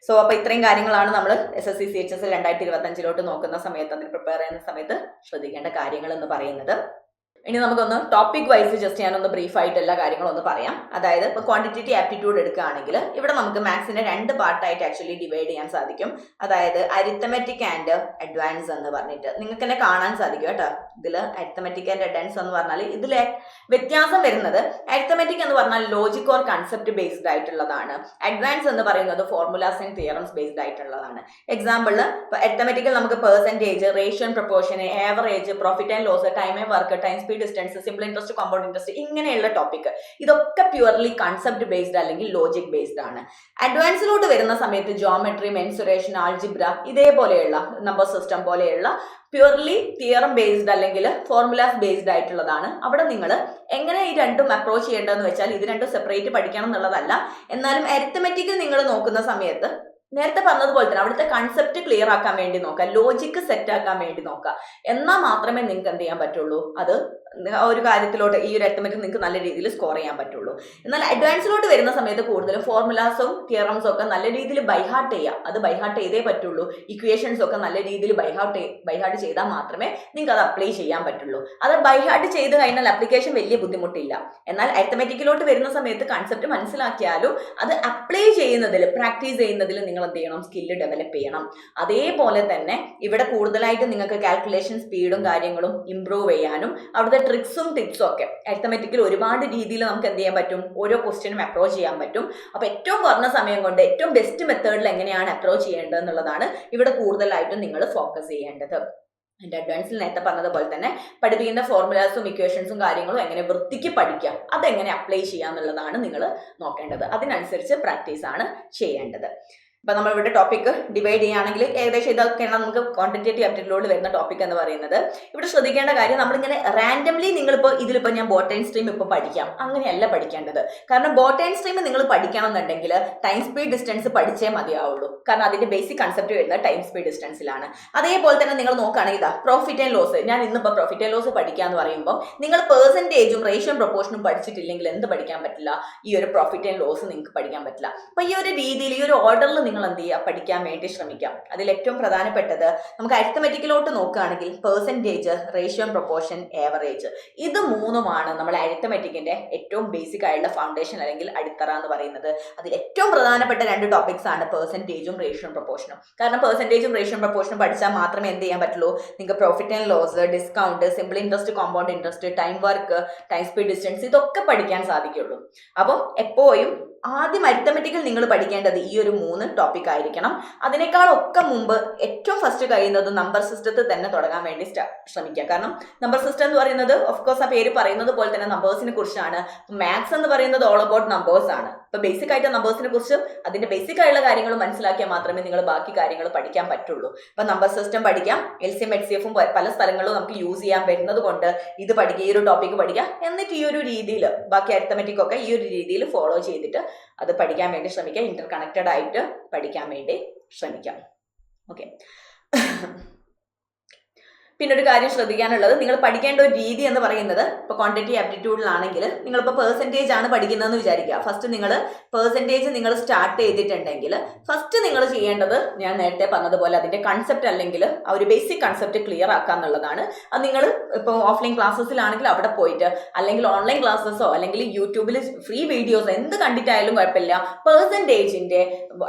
സോ അപ്പോൾ ഇത്രയും കാര്യങ്ങളാണ് നമ്മൾ SSC CHS 2025 നോക്കുന്ന സമയത്ത്, അതിന് പ്രിപ്പയർ ചെയ്യുന്ന സമയത്ത് ശ്രദ്ധിക്കേണ്ട കാര്യങ്ങൾ എന്ന് പറയുന്നത്. ഇനി നമുക്കൊന്ന് ടോപ്പിക് വൈസ് ജസ്റ്റ് ഞാനൊന്ന് ബ്രീഫായിട്ട് എല്ലാ കാര്യങ്ങളും ഒന്ന് പറയാം. അതായത് ഇപ്പോൾ ക്വാണ്ടിറ്റേറ്റീവ് ആപ്റ്റിറ്റ്യൂഡ് എടുക്കുകയാണെങ്കിൽ ഇവിടെ നമുക്ക് മാത്സിനെ 2 പാർട്ടായിട്ട് ആക്ച്വലി ഡിവൈഡ് ചെയ്യാൻ സാധിക്കും. അതായത് അരിത്തമെറ്റിക് ആൻഡ് അഡ്വാൻസ് എന്ന് പറഞ്ഞിട്ട് നിങ്ങൾക്ക് തന്നെ കാണാൻ സാധിക്കും കേട്ടോ. ഇതിൽ അരിത്തമെറ്റിക് ആൻഡ് അഡ്വാൻസ് എന്ന് പറഞ്ഞാൽ ഇതിലെ വ്യത്യാസം വരുന്നത്, അരിത്തമെറ്റിക് എന്ന് പറഞ്ഞാൽ ലോജിക് ഓർ കൺസെപ്റ്റ് ബേസ്ഡ് ആയിട്ടുള്ളതാണ്. അഡ്വാൻസ് എന്ന് പറയുന്നത് ഫോർമുലാസ് ആൻഡ് തിയറംസ് ബേസ്ഡ് ആയിട്ടുള്ളതാണ്. എക്സാമ്പിളിൽ ഇപ്പോൾ അരിത്തമെറ്റിക്കൽ നമുക്ക് percentage, ratio and proportion, average, profit and loss, time and work, time speed distance, simple interest, compound interest, ഇങ്ങനെയുള്ള ടോപ്പിക് ഇതൊക്കെ പ്യുവർലി കൺസെപ്റ്റ് ബേസ്ഡ് അല്ലെങ്കിൽ logic based ആണ്. അഡ്വാൻസിലോട്ട് വരുന്ന സമയത്ത് ജോമെട്രി, മെൻസുറേഷൻ, ആൾജിബ്ര, ഇതേപോലെയുള്ള നമ്പർ സിസ്റ്റം പോലെയുള്ള പ്യുവർലി തിയറം ബേസ്ഡ് അല്ലെങ്കിൽ ഫോർമുലാസ് ബേസ്ഡ് ആയിട്ടുള്ളതാണ്. അവിടെ നിങ്ങൾ എങ്ങനെ ഈ രണ്ടും അപ്രോച്ച് ചെയ്യേണ്ടതെന്ന് വെച്ചാൽ ഇത് രണ്ടും സെപ്പറേറ്റ് പഠിക്കണം എന്നുള്ളതല്ല. എന്നാലും അരിത്തമെറ്റിക് നിങ്ങൾ നോക്കുന്ന സമയത്ത് നേരത്തെ പറഞ്ഞതുപോലെ തന്നെ അവിടുത്തെ കൺസെപ്റ്റ് ക്ലിയർ ആക്കാൻ വേണ്ടി നോക്കുക, ലോജിക്ക് സെറ്റ് ആക്കാൻ വേണ്ടി നോക്കുക. എന്നാൽ മാത്രമേ നിങ്ങൾക്ക് എന്ത് ചെയ്യാൻ പറ്റുള്ളൂ, അത് ഒരു കാര്യത്തിലോട്ട് ഈ ഒരു അരിത്തമെറ്റിക് നിങ്ങൾക്ക് നല്ല രീതിയിൽ സ്കോർ ചെയ്യാൻ പറ്റുള്ളൂ. എന്നാൽ അഡ്വാൻസിലോട്ട് വരുന്ന സമയത്ത് കൂടുതലും ഫോർമുലാസും തിയറംസും ഒക്കെ നല്ല രീതിയിൽ ബൈഹാർട്ട് ചെയ്യുക. അത് ബൈഹാർട്ട് ചെയ്തേ പറ്റുള്ളൂ. ഇക്വേഷൻസ് ഒക്കെ നല്ല രീതിയിൽ ബൈഹാർട്ട് ചെയ്താൽ മാത്രമേ നിങ്ങൾക്ക് അത് അപ്ലൈ ചെയ്യാൻ പറ്റുള്ളൂ. അത് ബൈഹാർട്ട് ചെയ്ത് കഴിഞ്ഞാൽ അപ്ലിക്കേഷൻ വലിയ ബുദ്ധിമുട്ടില്ല. എന്നാൽ അരിത്തമെറ്റിക്കിലോട്ട് വരുന്ന സമയത്ത് കൺസെപ്റ്റ് മനസ്സിലാക്കിയാലും അത് അപ്ലൈ ചെയ്യുന്നതിൽ, പ്രാക്ടീസ് ചെയ്യുന്നതിൽ നിങ്ങൾ എന്ത് ചെയ്യണം, സ്കില്ല് ഡെവലപ്പ് ചെയ്യണം. അതേപോലെ തന്നെ ഇവിടെ കൂടുതലായിട്ട് നിങ്ങൾക്ക് കാൽക്കുലേഷൻ സ്പീഡും കാര്യങ്ങളും ഇംപ്രൂവ് ചെയ്യാനും അവിടുത്തെ ട്രിക്സും ടിപ്സും ഒക്കെ അരിത്തമെറ്റിക്കിൽ ഒരുപാട് രീതിയിൽ നമുക്ക് എന്ത് ചെയ്യാൻ പറ്റും, ഓരോ ക്വസ്റ്റ്യനും അപ്രോച്ച് ചെയ്യാൻ പറ്റും. അപ്പോൾ ഏറ്റവും കുറഞ്ഞ സമയം കൊണ്ട് ഏറ്റവും ബെസ്റ്റ് മെത്തേഡിൽ എങ്ങനെയാണ് അപ്രോച്ച് ചെയ്യേണ്ടത് എന്നുള്ളതാണ് ഇവിടെ കൂടുതലായിട്ടും നിങ്ങൾ ഫോക്കസ് ചെയ്യേണ്ടത്. എൻ്റെ അഡ്വാൻസിൽ നേരത്തെ പറഞ്ഞതുപോലെ തന്നെ പഠിപ്പിക്കുന്ന ഫോർമുലാസും ഇക്വേഷൻസും കാര്യങ്ങളും എങ്ങനെ വൃത്തിക്ക് പഠിക്കുക, അതെങ്ങനെ അപ്ലൈ ചെയ്യുക എന്നുള്ളതാണ് നിങ്ങൾ നോക്കേണ്ടത്. അതിനനുസരിച്ച് പ്രാക്ടീസാണ് ചെയ്യേണ്ടത്. ഇപ്പം നമ്മളിവിടെ ടോപ്പിക്ക് ഡിവൈഡ് ചെയ്യുകയാണെങ്കിൽ ഏകദേശം ഇതൊക്കെയാണ് നമുക്ക് ക്വാണ്ടിറ്റേറ്റീവ് ആപ്റ്റിറ്റ്യൂഡിൽ വരുന്ന ടോപ്പിക് എന്ന് പറയുന്നത്. ഇവിടെ ശ്രദ്ധിക്കേണ്ട കാര്യം, നമ്മളിങ്ങനെ റാൻഡംലി ഇതിലിപ്പോൾ ഞാൻ ബോട്ടണി സ്ട്രീം ഇപ്പോൾ പഠിക്കാം, അങ്ങനെയല്ല പഠിക്കേണ്ടത്. കാരണം ബോട്ടണി സ്ട്രീം നിങ്ങൾ പഠിക്കണം എന്നുണ്ടെങ്കിൽ ടൈം സ്പീഡ് ഡിസ്റ്റൻസ് പഠിച്ചേ മതിയാവുള്ളൂ. കാരണം അതിൻ്റെ ബേസിക് കൺസെപ്റ്റ് വരുന്നത് ടൈം സ്പീഡ് ഡിസ്റ്റൻസിലാണ്. അതേപോലെ തന്നെ നിങ്ങൾ നോക്കുകയാണെങ്കിൽ ഇതാ പ്രോഫിറ്റ് ആൻഡ് ലോസ്, ഞാൻ ഇന്നിപ്പോൾ പ്രോഫിറ്റ് ആൻഡ് ലോസ് പഠിക്കുക എന്ന് പറയുമ്പോൾ നിങ്ങൾ പെർസെൻറ്റേജും റേഷ്യോ പ്രൊപ്പോർഷനും പഠിച്ചിട്ടില്ലെങ്കിൽ എന്ത് പഠിക്കാൻ പറ്റില്ല, ഈ ഒരു പ്രോഫിറ്റ് ആൻഡ് ലോസ് നിങ്ങൾക്ക് പഠിക്കാൻ പറ്റില്ല. അപ്പോൾ ഈ ഒരു രീതിയിൽ, ഈ ഒരു ഓർഡറിൽ നിങ്ങൾ എന്ത് ചെയ്യുക, പഠിക്കാൻ വേണ്ടി ശ്രമിക്കാം. അതിൽ ഏറ്റവും പ്രധാനപ്പെട്ടത് നമുക്ക് അരിത്തമെറ്റിക്കിലോട്ട് നോക്കുകയാണെങ്കിൽ പെർസെൻറ്റേജ്, റേഷ്യോ പ്രൊപ്പോർഷൻ, ആവറേജ്, ഇത് മൂന്നുമാണ് നമ്മൾ അരിത്തമെറ്റിക്കിന്റെ ഏറ്റവും ബേസിക് ആയിട്ടുള്ള ഫൗണ്ടേഷൻ അല്ലെങ്കിൽ അടിത്തറ എന്ന് പറയുന്നത്. അതിൽ ഏറ്റവും പ്രധാനപ്പെട്ട 2 ടോപ്പിക്സ് ആണ് പെർസെൻറ്റേജും റേഷ്യോ പ്രൊപ്പോർഷനും. കാരണം പെർസെൻറ്റേജും റേഷ്യോ പ്രൊപ്പോർഷനും പഠിച്ചാൽ മാത്രമേ എന്ത് ചെയ്യാൻ പറ്റുള്ളൂ, നിങ്ങൾക്ക് profit and loss, discount, simple interest, compound interest, time work, time speed distance, ഇതൊക്കെ പഠിക്കാൻ സാധിക്കുള്ളൂ. അപ്പം എപ്പോഴും ആദ്യം അരിത്തമെറ്റിക്കൽ നിങ്ങൾ പഠിക്കേണ്ടത് ഈ ഒരു 3 ടോപ്പിക് ആയിരിക്കണം. അതിനേക്കാളൊക്കെ മുമ്പ് ഏറ്റവും ഫസ്റ്റ് കഴിയുന്നത് നമ്പർ സിസ്റ്റത്തിൽ തന്നെ തുടങ്ങാൻ വേണ്ടി ശ്രമിക്കുക. കാരണം നമ്പർ സിസ്റ്റം എന്ന് പറയുന്നത് ഓഫ്കോഴ്സ് ആ പേര് പറയുന്നത് പോലെ തന്നെ നമ്പേഴ്സിനെ കുറിച്ചാണ്. മാത്സ് എന്ന് പറയുന്നത് ഓൾ അബൌട്ട് നമ്പേഴ്സ് ആണ്. ഇപ്പൊ ബേസിക് ആയിട്ട് നമ്പേഴ്സിനെ കുറിച്ച് അതിന്റെ ബേസിക് ആയിട്ടുള്ള കാര്യങ്ങൾ മനസ്സിലാക്കിയാൽ മാത്രമേ നിങ്ങൾ ബാക്കി കാര്യങ്ങൾ പഠിക്കാൻ പറ്റുള്ളൂ. ഇപ്പൊ നമ്പർ സിസ്റ്റം പഠിക്കാം, LCM HCFും പല സ്ഥലങ്ങളിലും നമുക്ക് യൂസ് ചെയ്യാൻ വരുന്നത് കൊണ്ട് ഇത് പഠിക്കുക, ഈ ഒരു ടോപ്പിക്ക് പഠിക്കുക. എന്നിട്ട് ഈ ഒരു രീതിയിൽ ബാക്കി അരിത്തമെറ്റിക് ഒക്കെ ഈ ഒരു രീതിയിൽ ഫോളോ ചെയ്തിട്ട് അത് പഠിക്കാൻ വേണ്ടി ശ്രമിക്കാം. ഇന്റർ കണക്റ്റഡ് ആയിട്ട് പഠിക്കാൻ വേണ്ടി ശ്രമിക്കാം. ഓക്കെ, പിന്നെ ഒരു കാര്യം ശ്രദ്ധിക്കാനുള്ളത്, നിങ്ങൾ പഠിക്കേണ്ട ഒരു രീതി എന്ന് പറയുന്നത്, ഇപ്പോൾ ക്വാണ്ടിറ്റി ആപ്റ്റിറ്റ്യൂഡിലാണെങ്കിൽ നിങ്ങളിപ്പോൾ പെർസെൻറ്റേജ് ആണ് പഠിക്കുന്നതെന്ന് വിചാരിക്കുക. ഫസ്റ്റ് നിങ്ങൾ പെർസെൻറ്റേജ് നിങ്ങൾ സ്റ്റാർട്ട് ചെയ്തിട്ടുണ്ടെങ്കിൽ ഫസ്റ്റ് നിങ്ങൾ ചെയ്യേണ്ടത് ഞാൻ നേരത്തെ പറഞ്ഞതുപോലെ അതിൻ്റെ കൺസെപ്റ്റ് അല്ലെങ്കിൽ ആ ഒരു ബേസിക് കൺസെപ്റ്റ് ക്ലിയർ ആക്കുക എന്നുള്ളതാണ്. അത് നിങ്ങൾ ഇപ്പോൾ ഓഫ്ലൈൻ ക്ലാസ്സസിലാണെങ്കിൽ അവിടെ പോയിട്ട്, അല്ലെങ്കിൽ ഓൺലൈൻ ക്ലാസ്സസോ അല്ലെങ്കിൽ യൂട്യൂബിൽ ഫ്രീ വീഡിയോസോ എന്ത് കണ്ടിട്ടായാലും കുഴപ്പമില്ല, പെർസെൻറ്റേജിൻ്റെ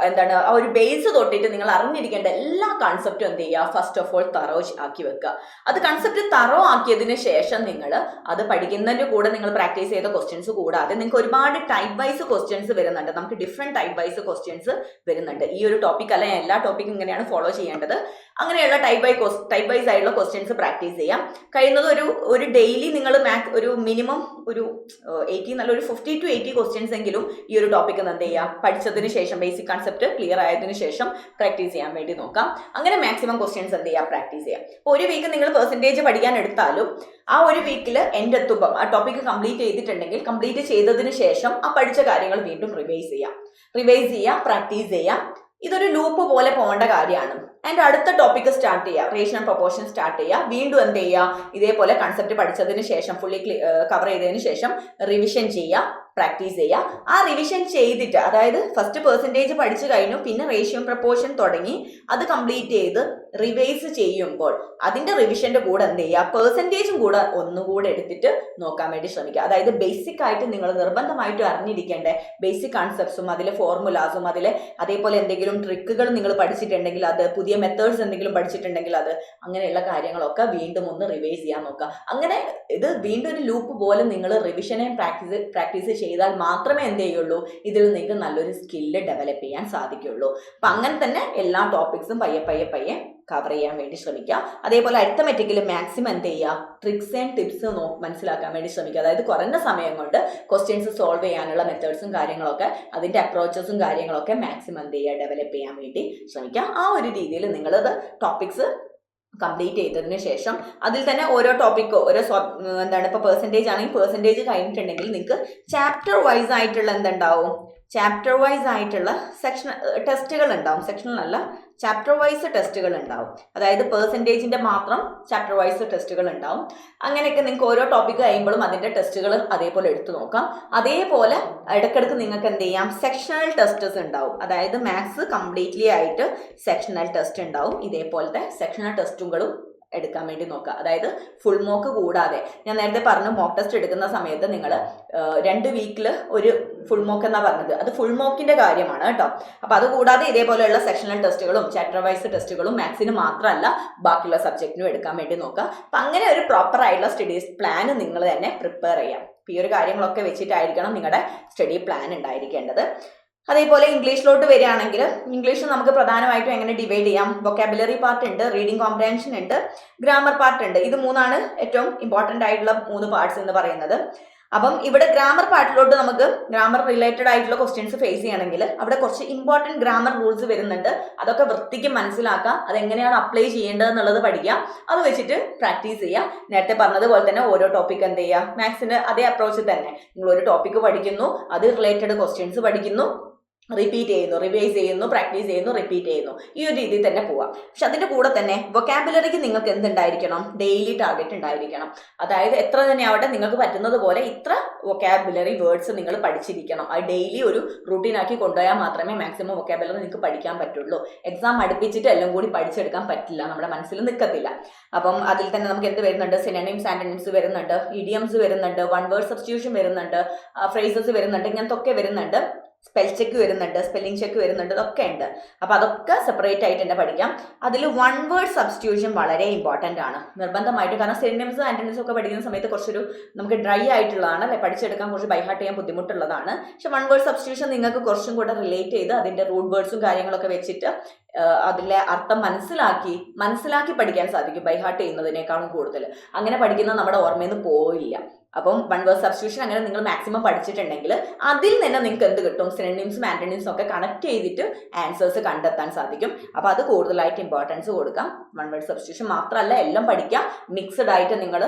ആ ഒരു ബേസ് തൊട്ടിട്ട് നിങ്ങൾ അറിഞ്ഞിരിക്കേണ്ട എല്ലാ കൺസെപ്റ്റും എന്ത് ചെയ്യുക, ഫസ്റ്റ് ഓഫ് ഓൾ തറോ ആക്കി വെക്കുക. അത് കൺസെപ്റ്റ് തറോ ആക്കിയതിന് ശേഷം നിങ്ങൾ അത് പഠിക്കുന്നതിൻ്റെ കൂടെ നിങ്ങൾ പ്രാക്ടീസ് ചെയ്ത ക്വസ്റ്റ്യൻസ് കൂടാതെ നിങ്ങൾക്ക് ഒരുപാട് ടൈപ്പ് വൈസ് ക്വസ്റ്റ്യൻസ് വരുന്നുണ്ട്. നമുക്ക് ഡിഫറെൻറ്റ് ടൈപ്പ് വൈസ് ക്വസ്റ്റ്യൻസ് വരുന്നുണ്ട്. ഈ ഒരു ടോപ്പിക് അല്ല, എല്ലാ ടോപ്പിക്കും ഇങ്ങനെയാണ് ഫോളോ ചെയ്യേണ്ടത്. അങ്ങനെയുള്ള ടൈപ്പ് വൈസ് ആയിട്ടുള്ള ക്വസ്റ്റ്യൻസ് പ്രാക്ടീസ് ചെയ്യാം. കഴിയുന്നത് ഒരു ഡെയിലി നിങ്ങൾ ഒരു മിനിമം ഒരു 80 നല്ല ഒരു 50 to 80 ക്വസ്റ്റ്യൻസ് എങ്കിലും ഈ ഒരു ടോപ്പിക്ക് എന്ത് ചെയ്യുക, പഠിച്ചതിന് ശേഷം ബേസിക് കൺസെപ്റ്റ് ക്ലിയർ ആയതിനു ശേഷം പ്രാക്ടീസ് ചെയ്യാൻ വേണ്ടി നോക്കാം. അങ്ങനെ മാക്സിമം ക്വസ്റ്റ്യൻസ് എന്ത് ചെയ്യുക, പ്രാക്ടീസ് ചെയ്യാം. അപ്പോൾ ഒരു വീക്ക് നിങ്ങൾ പെർസെൻറ്റേജ് പഠിക്കാൻ എടുത്താലും ആ ഒരു വീക്കിൽ എൻ്റെ എത്തുമ്പം ആ ടോപ്പിക്ക് കംപ്ലീറ്റ് ചെയ്തിട്ടുണ്ടെങ്കിൽ കംപ്ലീറ്റ് ചെയ്തതിന് ശേഷം ആ പഠിച്ച കാര്യങ്ങൾ വീണ്ടും റിവൈസ് ചെയ്യുക, പ്രാക്ടീസ് ചെയ്യാം. ഇതൊരു ലൂപ്പ് പോലെ പോകേണ്ട കാര്യമാണ്. അതിൻ്റെ അടുത്ത ടോപ്പിക്ക് സ്റ്റാർട്ട് ചെയ്യുക, റേഷ്യോ ആൻഡ് പ്രൊപ്പോർഷൻ സ്റ്റാർട്ട് ചെയ്യുക. വീണ്ടും എന്ത് ചെയ്യുക, ഇതേപോലെ കൺസെപ്റ്റ് പഠിച്ചതിന് ശേഷം ഫുള്ളി കവർ ചെയ്തതിന് ശേഷം റിവിഷൻ ചെയ്യുക, പ്രാക്ടീസ് ചെയ്യുക. ആ റിവിഷൻ ചെയ്തിട്ട്, അതായത് ഫസ്റ്റ് പെർസെൻറ്റേജ് പഠിച്ചു കഴിഞ്ഞു, പിന്നെ റേഷ്യോ പ്രൊപ്പോർഷൻ തുടങ്ങി അത് കംപ്ലീറ്റ് ചെയ്ത് റിവൈസ് ചെയ്യുമ്പോൾ അതിൻ്റെ റിവിഷൻ്റെ കൂടെ എന്ത് ചെയ്യുക, പെർസെൻറ്റേജും കൂടെ ഒന്നുകൂടെ എടുത്തിട്ട് നോക്കാൻ വേണ്ടി ശ്രമിക്കുക. അതായത് ബേസിക് ആയിട്ട് നിങ്ങൾ നിർബന്ധമായിട്ടും അറിഞ്ഞിരിക്കേണ്ട ബേസിക് കൺസെപ്റ്റ്സും അതിലെ ഫോർമുലാസും അതേപോലെ എന്തെങ്കിലും ട്രിക്കുകൾ നിങ്ങൾ പഠിച്ചിട്ടുണ്ടെങ്കിൽ അത്, പുതിയ മെത്തേഡ്സ് എന്തെങ്കിലും പഠിച്ചിട്ടുണ്ടെങ്കിൽ അത്, അങ്ങനെയുള്ള കാര്യങ്ങളൊക്കെ വീണ്ടും ഒന്ന് റിവൈസ് ചെയ്യാൻ നോക്കുക. അങ്ങനെ ഇത് വീണ്ടും ഒരു ലൂപ്പ് പോലെ നിങ്ങൾ റിവിഷനെ പ്രാക്ടീസ് ചെയ്താൽ മാത്രമേ എന്ത് ചെയ്യുള്ളൂ, ഇതിൽ നിങ്ങൾക്ക് നല്ലൊരു സ്കില്ല് ഡെവലപ്പ് ചെയ്യാൻ സാധിക്കുള്ളൂ. അപ്പം അങ്ങനെ തന്നെ എല്ലാ ടോപ്പിക്സും പയ്യെ കവർ ചെയ്യാൻ വേണ്ടി ശ്രമിക്കുക. അതേപോലെ അരിത്തമെറ്റിക്കിൽ മാക്സിമം എന്ത് ചെയ്യുക, ട്രിക്സ് ആൻഡ് ടിപ്സ് മനസ്സിലാക്കാൻ വേണ്ടി ശ്രമിക്കുക. അതായത് കുറഞ്ഞ സമയം കൊണ്ട് ക്വസ്റ്റ്യൻസ് സോൾവ് ചെയ്യാനുള്ള മെത്തേഡ്സും കാര്യങ്ങളൊക്കെ, അതിൻ്റെ അപ്രോച്ചസും കാര്യങ്ങളൊക്കെ മാക്സിമം എന്ത് ചെയ്യുക, ഡെവലപ്പ് ചെയ്യാൻ വേണ്ടി ശ്രമിക്കുക. ആ ഒരു രീതിയിൽ നിങ്ങളത് ടോപ്പിക്സ് കംപ്ലീറ്റ് ചെയ്തതിന് ശേഷം അതിൽ തന്നെ ഓരോ ടോപ്പിക്കോ ഇപ്പോൾ പെർസെൻറ്റേജ് ആണെങ്കിൽ പെർസെൻറ്റേജ് കഴിഞ്ഞിട്ടുണ്ടെങ്കിൽ നിങ്ങൾക്ക് ചാപ്റ്റർ വൈസ് ആയിട്ടുള്ള ചാപ്റ്റർ വൈസ് ആയിട്ടുള്ള ടെസ്റ്റുകൾ ഉണ്ടാവും. സെക്ഷനിലല്ല, ചാപ്റ്റർ വൈസ് ടെസ്റ്റുകൾ ഉണ്ടാവും. അതായത് പെർസെൻറ്റേജിൻ്റെ മാത്രം ചാപ്റ്റർ വൈസ് ടെസ്റ്റുകൾ ഉണ്ടാവും. അങ്ങനെയൊക്കെ നിങ്ങൾക്ക് ഓരോ ടോപ്പിക്ക് കഴിയുമ്പോഴും അതിൻ്റെ ടെസ്റ്റുകൾ അതേപോലെ എടുത്തു നോക്കാം. അതേപോലെ ഇടയ്ക്കിടയ്ക്ക് നിങ്ങൾക്ക് എന്ത് ചെയ്യാം, സെക്ഷണൽ ടെസ്റ്റസ് ഉണ്ടാവും. അതായത് മാത്സ് കംപ്ലീറ്റ്ലി ആയിട്ട് സെക്ഷണൽ ടെസ്റ്റ് ഉണ്ടാവും. ഇതേപോലത്തെ സെക്ഷണൽ ടെസ്റ്റുകളും എടുക്കാൻ വേണ്ടി നോക്കുക. അതായത് ഫുൾ മോക്ക് കൂടാതെ, ഞാൻ നേരത്തെ പറഞ്ഞു മോക്ക് ടെസ്റ്റ് എടുക്കുന്ന സമയത്ത് നിങ്ങൾ 2 വീക്കിൽ ഒരു ഫുൾ മോക്ക് എന്നാണ് പറഞ്ഞത്, അത് ഫുൾ മോക്കിൻ്റെ കാര്യമാണ് കേട്ടോ. അപ്പോൾ അത് കൂടാതെ ഇതേപോലെയുള്ള സെക്ഷണൽ ടെസ്റ്റുകളും ചാപ്റ്റർ വൈസ് ടെസ്റ്റുകളും മാത്സിന് മാത്രമല്ല ബാക്കിയുള്ള സബ്ജക്റ്റിനും എടുക്കാൻ വേണ്ടി നോക്കുക. അപ്പം അങ്ങനെ ഒരു പ്രോപ്പർ ആയിട്ടുള്ള സ്റ്റഡീസ് പ്ലാൻ നിങ്ങൾ തന്നെ പ്രിപ്പയർ ചെയ്യാം. ഈ ഒരു കാര്യങ്ങളൊക്കെ വെച്ചിട്ടായിരിക്കണം നിങ്ങളുടെ സ്റ്റഡി പ്ലാൻ ഉണ്ടായിരിക്കേണ്ടത്. അതേപോലെ ഇംഗ്ലീഷിലോട്ട് വരികയാണെങ്കിൽ ഇംഗ്ലീഷ് നമുക്ക് പ്രധാനമായിട്ടും എങ്ങനെ ഡിവൈഡ് ചെയ്യാം, വൊക്കാബുലറി പാർട്ട് ഉണ്ട്, റീഡിംഗ് കോംപ്രഹെൻഷൻ ഉണ്ട്, ഗ്രാമർ പാർട്ട് ഉണ്ട്. ഇത് 3 ഏറ്റവും ഇമ്പോർട്ടൻ്റ് ആയിട്ടുള്ള 3 പാർട്സ് എന്ന് പറയുന്നത്. അപ്പം ഇവിടെ ഗ്രാമർ പാർട്ടിലോട്ട് നമുക്ക് ഗ്രാമർ റിലേറ്റഡ് ആയിട്ടുള്ള ക്വസ്റ്റ്യൻസ് ഫേസ് ചെയ്യണമെങ്കിൽ അവിടെ കുറച്ച് ഇമ്പോർട്ടൻറ്റ് ഗ്രാമർ റൂൾസ് വരുന്നുണ്ട്. അതൊക്കെ വൃത്തിക്ക് മനസ്സിലാക്കുക, അതെങ്ങനെയാണ് അപ്ലൈ ചെയ്യേണ്ടത് എന്നുള്ളത് പഠിക്കുക. അത് വെച്ചിട്ട് പ്രാക്ടീസ് ചെയ്യുക. നേരത്തെ പറഞ്ഞതുപോലെ തന്നെ ഓരോ ടോപ്പിക് എന്ത് ചെയ്യുക, മാത്സിൻ്റെ അതേ അപ്രോച്ച് തന്നെ നിങ്ങൾ ഒരു ടോപ്പിക്ക് പഠിക്കുന്നു, അത് റിലേറ്റഡ് ക്വസ്റ്റ്യൻസ് പഠിക്കുന്നു, റിപ്പീറ്റ് ചെയ്യുന്നു, റിവൈസ് ചെയ്യുന്നു, പ്രാക്ടീസ് ചെയ്യുന്നു, റിപ്പീറ്റ് ചെയ്യുന്നു. ഈ ഒരു രീതിയിൽ തന്നെ പോവാം. പക്ഷെ അതിൻ്റെ കൂടെ തന്നെ വൊക്കാബുലറിക്ക് നിങ്ങൾക്ക് എന്തുണ്ടായിരിക്കണം, ഡെയിലി ടാർഗറ്റ് ഉണ്ടായിരിക്കണം. അതായത് എത്ര തന്നെ ആവട്ടെ നിങ്ങൾക്ക് പറ്റുന്നത് പോലെ ഇത്ര വൊക്കാബുലറി വേർഡ്സ് നിങ്ങൾ പഠിച്ചിരിക്കണം. അത് ഡെയിലി ഒരു റൂട്ടീനാക്കി കൊണ്ടുപോയാൽ മാത്രമേ മാക്സിമം വൊക്കാബുലറി നിങ്ങൾക്ക് പഠിക്കാൻ പറ്റുള്ളൂ. എക്സാം അടുപ്പിച്ചിട്ട് എല്ലാം കൂടി പഠിച്ചെടുക്കാൻ പറ്റില്ല, നമ്മുടെ മനസ്സിൽ നിൽക്കത്തില്ല. അപ്പം അതിൽ തന്നെ നമുക്ക് എന്ത് വരുന്നുണ്ട്, സിനോണിംസ് ആന്റണിംസ് വരുന്നുണ്ട്, ഇഡിയംസ് വരുന്നുണ്ട്, വൺ വേർഡ് സബ്സ്റ്റിറ്റ്യൂഷൻ വരുന്നുണ്ട്, ഫ്രേസസ് വരുന്നുണ്ട്, ഇങ്ങനത്തെ ഒക്കെ വരുന്നുണ്ട്, സ്പെൽ ചെക്ക് വരുന്നുണ്ട്, സ്പെല്ലിംഗ് ചെക്ക് വരുന്നുണ്ട്, ഇതൊക്കെ ഉണ്ട്. അപ്പോൾ അതൊക്കെ സെപ്പറേറ്റ് ആയിട്ട് തന്നെ പഠിക്കാം. അതിൽ വൺ വേർഡ് സബ്സ്റ്റിറ്റ്യൂഷൻ വളരെ ഇമ്പോർട്ടൻ്റ് ആണ്, നിർബന്ധമായിട്ട്. കാരണം സിനോണിംസും ആന്റണിംസും ഒക്കെ പഠിക്കുന്ന സമയത്ത് കുറച്ചൊരു നമുക്ക് ഡ്രൈ ആയിട്ടുള്ളതാണ് അല്ലെ, പഠിച്ചെടുക്കാൻ കുറച്ച് ബൈഹാർട്ട് ചെയ്യാൻ ബുദ്ധിമുട്ടുള്ളതാണ്. പക്ഷെ വൺ വേർഡ് സബ്സ്റ്റിറ്റ്യൂഷൻ നിങ്ങൾക്ക് കുറച്ചും കൂടെ റിലേറ്റ് ചെയ്ത് അതിൻ്റെ റൂട്ട് വേർഡ്സും കാര്യങ്ങളൊക്കെ വെച്ചിട്ട് അതിലെ അർത്ഥം മനസ്സിലാക്കി പഠിക്കാൻ സാധിക്കും, ബൈഹാർട്ട് ചെയ്യുന്നതിനേക്കാളും കൂടുതൽ. അങ്ങനെ പഠിക്കുന്നത് നമ്മുടെ ഓർമ്മയിൽ നിന്ന് പോയില്ല. അപ്പം വൺ വേർഡ് സബ്സ്റ്റിറ്റ്യൂഷൻ അങ്ങനെ നിങ്ങൾ മാക്സിമം പഠിച്ചിട്ടുണ്ടെങ്കിൽ അതിൽ തന്നെ നിങ്ങൾക്ക് എന്ത് കിട്ടും, സിനോണിംസും ആന്റണിംസും ഒക്കെ കണക്ട് ചെയ്തിട്ട് ആൻസേഴ്സ് കണ്ടെത്താൻ സാധിക്കും. അപ്പോൾ അത് കൂടുതലായിട്ട് ഇമ്പോർട്ടൻസ് കൊടുക്കാം. വൺ വേർഡ് സബ്സ്റ്റിറ്റ്യൂഷൻ മാത്രമല്ല, എല്ലാം പഠിക്കാം. മിക്സഡ് ആയിട്ട് നിങ്ങൾ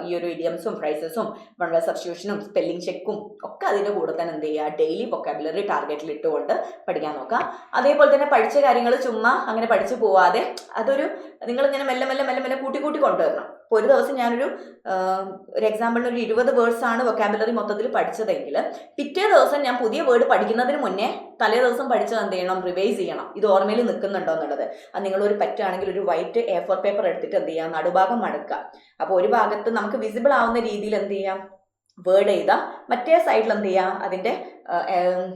ഈ ഒരു ഇഡിയംസും ഫ്രൈസസും വൺ വേർഡ് സബ്സ്റ്റിറ്റ്യൂഷനും സ്പെല്ലിംഗ് ചെക്കും ഒക്കെ അതിൻ്റെ കൂടെ തന്നെ എന്ത് ചെയ്യുക, ഡെയിലി വൊക്കാബുലറി ടാർഗറ്റിൽ ഇട്ടുകൊണ്ട് പഠിക്കാൻ നോക്കാം. അതേപോലെ തന്നെ പഠിച്ച കാര്യങ്ങൾ ചുമ്മാ അങ്ങനെ പഠിച്ചു പോവാതെ അതൊരു നിങ്ങളിങ്ങനെ മെല്ലെ മെല്ലെ മെല്ലെ മെല്ലെ കൂട്ടി കൂട്ടി കൊണ്ടുവരണം. ഇപ്പോൾ ഒരു ദിവസം ഞാനൊരു എക്സാമ്പിളിന് ഒരു 20 വേർഡ്സ് ആണ് വൊക്കാബുലറി മൊത്തത്തിൽ പഠിച്ചതെങ്കിൽ പിറ്റേ ദിവസം ഞാൻ പുതിയ വേർഡ് പഠിക്കുന്നതിന് മുന്നേ തലേ ദിവസം പഠിച്ചത് എന്ത് ചെയ്യണം, റിവൈസ് ചെയ്യണം. ഇത് ഓർമ്മയിൽ നിൽക്കുന്നുണ്ടോ എന്നുള്ളത്. അത് നിങ്ങളൊരു പറ്റുകയാണെങ്കിൽ ഒരു വൈറ്റ് A4 പേപ്പർ എടുത്തിട്ട് എന്ത് ചെയ്യാം, നടുഭാഗം മടക്കുക. അപ്പോൾ ഒരു ഭാഗത്ത് നമുക്ക് വിസിബിൾ ആവുന്ന രീതിയിൽ എന്ത് ചെയ്യാം, വേർഡ് എഴുതാം. മറ്റേ സൈഡിൽ എന്ത് ചെയ്യാം, അതിൻ്റെ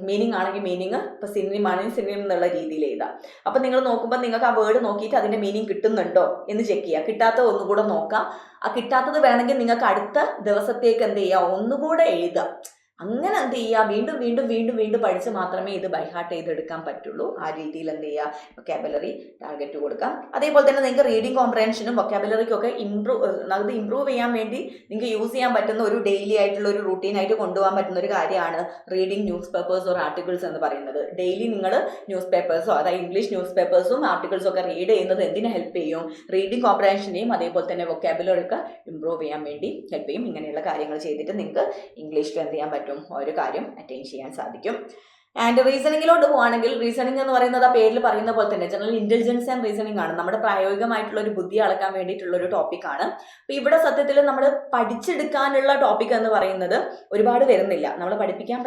മീനിങ് ആണെങ്കിൽ മീനിങ്, ഇപ്പോൾ സിനിമ ആണെങ്കിൽ സിനിമ എന്നുള്ള രീതിയിൽ എഴുതാം. അപ്പം നിങ്ങൾ നോക്കുമ്പോൾ നിങ്ങൾക്ക് ആ വേർഡ് നോക്കിയിട്ട് അതിൻ്റെ മീനിങ് കിട്ടുന്നുണ്ടോ എന്ന് ചെക്ക് ചെയ്യുക. കിട്ടാത്ത ഒന്നുകൂടെ നോക്കാം. ആ കിട്ടാത്തത് വേണമെങ്കിൽ നിങ്ങൾക്ക് അടുത്ത ദിവസത്തേക്ക് എന്ത് ചെയ്യുക, ഒന്നുകൂടെ എഴുതുക. അങ്ങനെ എന്ത് ചെയ്യുക, വീണ്ടും വീണ്ടും വീണ്ടും വീണ്ടും പഠിച്ച് മാത്രമേ ഇത് ബൈഹാർട്ട് ചെയ്തെടുക്കാൻ പറ്റുള്ളൂ. ആ രീതിയിൽ എന്ത് ചെയ്യുക, വൊക്കാബുലറി ടാർഗറ്റ് കൊടുക്കാം. അതേപോലെ തന്നെ നിങ്ങൾക്ക് റീഡിംഗ് കോംപ്രഹെൻഷനും വൊക്കാബുലറിക്കും ഒക്കെ ഇമ്പ്രൂവ് ചെയ്യാൻ വേണ്ടി നിങ്ങൾക്ക് യൂസ് ചെയ്യാൻ പറ്റുന്ന ഒരു ഡെയിലി ആയിട്ടുള്ള ഒരു റൂട്ടീനായിട്ട് കൊണ്ടുപോകാൻ പറ്റുന്ന ഒരു കാര്യമാണ് reading news papers or articles എന്ന് പറയുന്നത്. ഡെയിലി നിങ്ങൾ ന്യൂസ് പേപ്പേഴ്സോ, അതായത് ഇംഗ്ലീഷ് ന്യൂസ് പേപ്പേഴ്സും ആർട്ടിക്കിൾസും ഒക്കെ റീഡ് ചെയ്യുന്നത് എന്തിനെ ഹെൽപ്പ് ചെയ്യും, റീഡിംഗ് കോംപ്രഹെൻഷനെയും അതേപോലെ തന്നെ വൊക്കാബുലറി ഒക്കെ ഇമ്പ്രൂവ് ചെയ്യാൻ വേണ്ടി ഹെൽപ്പ് ചെയ്യും. ഇങ്ങനെയുള്ള കാര്യങ്ങൾ ചെയ്തിട്ട് നിങ്ങൾക്ക് ഇംഗ്ലീഷിൽ എന്ത് ചെയ്യാൻ പറ്റും, ഒരു കാര്യം അറ്റൈൻ ചെയ്യാൻ സാധിക്കും. ആൻഡ് റീസണിങ്ങിലോട്ട് പോവാണെങ്കിൽ, റീസണിങ് എന്ന് പറയുന്നത് ആ പേരിൽ പറയുന്ന പോലെ തന്നെ ജനറൽ ഇന്റലിജൻസ് ആൻഡ് റീസണിങ് ആണ്. നമ്മുടെ പ്രായോഗികമായിട്ടുള്ള ഒരു ബുദ്ധി അളക്കാൻ വേണ്ടിയിട്ടുള്ള ഒരു ടോപ്പിക്കാണ്. അപ്പോൾ ഇവിടെ സത്യത്തിൽ നമ്മൾ പഠിച്ചെടുക്കാനുള്ള ടോപ്പിക് എന്ന് പറയുന്നത് ഒരുപാട് വരുന്നില്ല. നിങ്ങളെ പഠിപ്പിക്കാൻ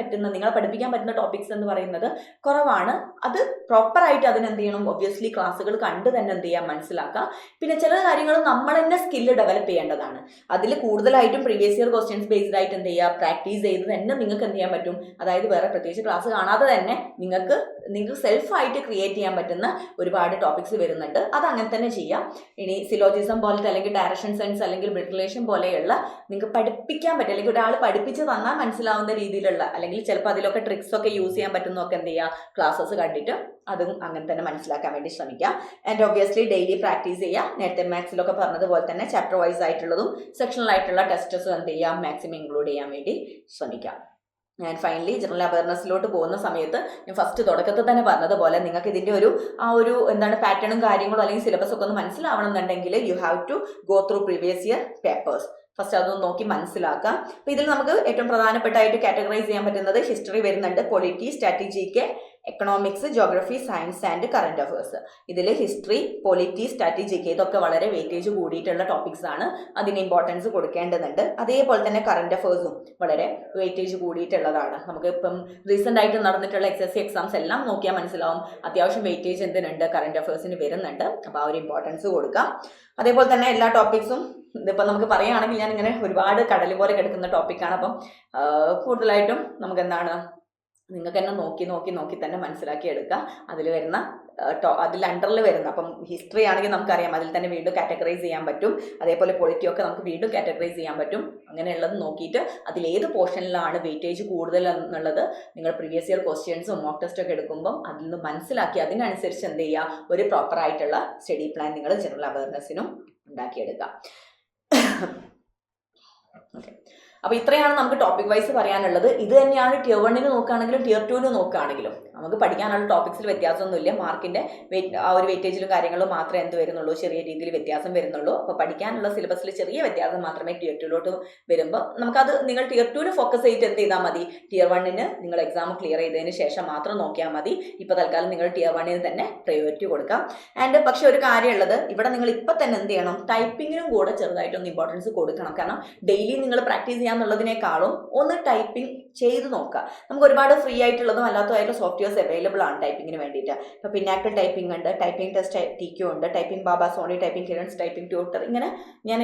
പറ്റുന്ന ടോപ്പിക്സ് എന്ന് പറയുന്നത് കുറവാണ്. അത് പ്രോപ്പറായിട്ട് അതിനെന്ത് ചെയ്യണം, ഒബ്വിയസ്ലി ക്ലാസ്സുകൾ കണ്ട് തന്നെ എന്ത് ചെയ്യാം, മനസ്സിലാക്കാം. പിന്നെ ചില കാര്യങ്ങൾ നമ്മൾ തന്നെ സ്കില്ല് ഡെവലപ്പ് ചെയ്യേണ്ടതാണ്. അതിൽ കൂടുതലായിട്ടും പ്രീവിയസ് ഇയർ ക്വസ്റ്റ്യൻസ് ബേസ്ഡ് ആയിട്ട് എന്ത് ചെയ്യുക, പ്രാക്ടീസ് ചെയ്ത് തന്നെ നിങ്ങൾക്ക് എന്ത് ചെയ്യാൻ പറ്റും. അതായത് വേറെ പ്രത്യേകിച്ച് ക്ലാസ് കാണാതെ തന്നെ നിങ്ങൾക്ക് സെൽഫായിട്ട് ക്രിയേറ്റ് ചെയ്യാൻ പറ്റുന്ന ഒരുപാട് ടോപ്പിക്സ് വരുന്നുണ്ട്. അത് അങ്ങനെ തന്നെ ചെയ്യാം. ഇനി സിലോജിസം പോലത്തെ അല്ലെങ്കിൽ ഡയറക്ഷൻ സെൻസ് അല്ലെങ്കിൽ ബ്ലഡ് റിലേഷൻ പോലെയുള്ള നിങ്ങൾക്ക് പഠിപ്പിക്കാൻ പറ്റും, അല്ലെങ്കിൽ ഒരാൾ പഠിപ്പിച്ച് തന്നാൽ മനസ്സിലാവുന്ന രീതിയിലുള്ള, അല്ലെങ്കിൽ ചിലപ്പോൾ അതിലൊക്കെ ട്രിക്സ് ഒക്കെ യൂസ് ചെയ്യാൻ പറ്റുന്നതൊക്കെ എന്ത് ചെയ്യുക, ക്ലാസ്സസ് കണ്ടിട്ട് അതും അങ്ങനെ തന്നെ മനസ്സിലാക്കാൻ വേണ്ടി ശ്രമിക്കാം. ആൻഡ് ഒബ്വിയസ്ലി ഡെയിലി പ്രാക്ടീസ് ചെയ്യുക. നേരത്തെ മാത്സിലൊക്കെ പറഞ്ഞതുപോലെ തന്നെ ചാപ്റ്റർ വൈസ് ആയിട്ടുള്ളതും സെക്ഷണൽ ആയിട്ടുള്ള ടെസ്റ്റസും എന്ത് ചെയ്യാം, മാക്സിമം ഇൻക്ലൂഡ് ചെയ്യാൻ വേണ്ടി ശ്രമിക്കാം. ആൻഡ് ഫൈനലി ജനറൽ അവയർനെസ്സിലോട്ട് പോകുന്ന സമയത്ത് ഞാൻ ഫസ്റ്റ് തുടക്കത്തിൽ തന്നെ പറഞ്ഞതുപോലെ നിങ്ങൾക്ക് ഇതിൻ്റെ ഒരു പാറ്റേണും കാര്യങ്ങളും അല്ലെങ്കിൽ സിലബസ് ഒക്കെ ഒന്ന് മനസ്സിലാവണം എന്നുണ്ടെങ്കിൽ you have to go through previous year papers. First അതൊന്ന് നോക്കി മനസ്സിലാക്കാം. അപ്പോൾ ഇതിൽ നമുക്ക് ഏറ്റവും പ്രധാനപ്പെട്ടായിട്ട് കാറ്റഗറൈസ് ചെയ്യാൻ പറ്റുന്നത് ഹിസ്റ്ററി വരുന്നുണ്ട്, polity, strategic, economics, geography, science and current affairs. ഇതിൽ ഹിസ്റ്ററി, പൊളിറ്റി, സ്ട്രാറ്റജിക്ക് ഇതൊക്കെ വളരെ വെയിറ്റേജ് കൂടിയിട്ടുള്ള ടോപ്പിക്സ് ആണ്. അതിന് ഇമ്പോർട്ടൻസ് കൊടുക്കേണ്ടതുണ്ട്. അതേപോലെ തന്നെ കറണ്ട് അഫയേഴ്സും വളരെ വെയിറ്റേജ് കൂടിയിട്ടുള്ളതാണ്. നമുക്ക് ഇപ്പം റീസെൻ്റ് ആയിട്ട് നടന്നിട്ടുള്ള SSC എക്സാംസ് എല്ലാം നോക്കിയാൽ മനസ്സിലാവും അത്യാവശ്യം വെയിറ്റേജ് എന്തിനുണ്ട്, കറണ്ട് അഫയേഴ്സിന് വരുന്നുണ്ട്. അപ്പോൾ ആ ഒരു ഇമ്പോർട്ടൻസ് കൊടുക്കാം. അതേപോലെ തന്നെ എല്ലാ ടോപ്പിക്സും ഇതിപ്പോൾ നമുക്ക് പറയുകയാണെങ്കിൽ ഞാൻ ഇങ്ങനെ ഒരുപാട് കടൽ പോലെ കിടക്കുന്ന ടോപ്പിക്കാണ്. അപ്പം കൂടുതലായിട്ടും നമുക്ക് നിങ്ങൾക്ക് തന്നെ നോക്കി തന്നെ മനസ്സിലാക്കി എടുക്കുക. അതിൽ അണ്ടറിൽ വരുന്ന, അപ്പം ഹിസ്റ്ററി ആണെങ്കിൽ നമുക്കറിയാം അതിൽ തന്നെ വീണ്ടും കാറ്റഗറൈസ് ചെയ്യാൻ പറ്റും. അതേപോലെ പൊളിറ്റിയൊക്കെ നമുക്ക് വീണ്ടും കാറ്റഗറൈസ് ചെയ്യാൻ പറ്റും. അങ്ങനെയുള്ളത് നോക്കിയിട്ട് അതിലേത് പോർഷനിലാണ് വെയിറ്റേജ് കൂടുതൽ എന്നുള്ളത് നിങ്ങൾ പ്രീവിയസ് ഇയർ ക്വസ്റ്റ്യൻസും മോക്ക് ടെസ്റ്റ് ഒക്കെ എടുക്കുമ്പം അതിൽ നിന്ന് മനസ്സിലാക്കി അതിനനുസരിച്ച് എന്ത് ചെയ്യുക, ഒരു പ്രോപ്പറായിട്ടുള്ള സ്റ്റഡി പ്ലാൻ നിങ്ങൾ ജനറൽ അവയർനെസ്സിനും ഉണ്ടാക്കിയെടുക്കുക. ഓക്കെ, അപ്പോൾ ഇത്രയാണ് നമുക്ക് ടോപ്പിക് വൈസ് പറയാനുള്ളത്. ഇത് തന്നെയാണ് Tier 1 നോക്കുകയാണെങ്കിലും Tier 2 നോക്കുകയാണെങ്കിലും നമുക്ക് പഠിക്കാനുള്ള ടോപ്പിക്സിൽ വ്യത്യാസമൊന്നുമില്ല. മാർക്കിൻ്റെ ആ ഒരു വെയിറ്റേജിലും കാര്യങ്ങളും മാത്രമേ എന്ത് വരുന്നുള്ളൂ, ചെറിയ രീതിയിൽ വ്യത്യാസം വരുന്നുള്ളൂ. അപ്പോൾ പഠിക്കാനുള്ള സിലബസിൽ ചെറിയ വ്യത്യാസം മാത്രമേ Tier 2 വരുമ്പോൾ നമുക്കത് നിങ്ങൾ Tier 2 ഫോക്കസ് ചെയ്തിട്ട് എന്ത് ചെയ്താൽ മതി, Tier 1 നിങ്ങൾ എക്സാം ക്ലിയർ ചെയ്തതിന് ശേഷം മാത്രം നോക്കിയാൽ മതി. ഇപ്പോൾ തൽക്കാലം നിങ്ങൾ Tier 1 തന്നെ പ്രയോറിറ്റി കൊടുക്കാം. ആൻഡ് പക്ഷേ ഒരു കാര്യമുള്ളത്, ഇവിടെ നിങ്ങൾ ഇപ്പം തന്നെ എന്ത് ചെയ്യണം, ടൈപ്പിങ്ങിനും കൂടെ ചെറുതായിട്ടൊന്ന് ഇമ്പോർട്ടൻസ് കൊടുക്കണം. കാരണം ഡെയിലി നിങ്ങൾ പ്രാക്ടീസ് ചെയ്യാന്നുള്ളതിനേക്കാളും ഒന്ന് ടൈപ്പിംഗ് ചെയ്ത് നോക്കുക. നമുക്ക് ഒരുപാട് ഫ്രീ ആയിട്ടുള്ളതും അല്ലാത്തതായിട്ടുള്ള സോഫ്റ്റ്വെയർസ് അവൈലബിൾ ആണ് ടൈപ്പിങ്ങിന് വേണ്ടിയിട്ട്. ഇപ്പോൾ പിന്നാക്കിൾ ടൈപ്പിംഗ് ഉണ്ട്, ടൈപ്പിംഗ് ടെസ്റ്റ് TQ ഉണ്ട്, typing Baba, Sony typing clearance, typing tutor, ഇങ്ങനെ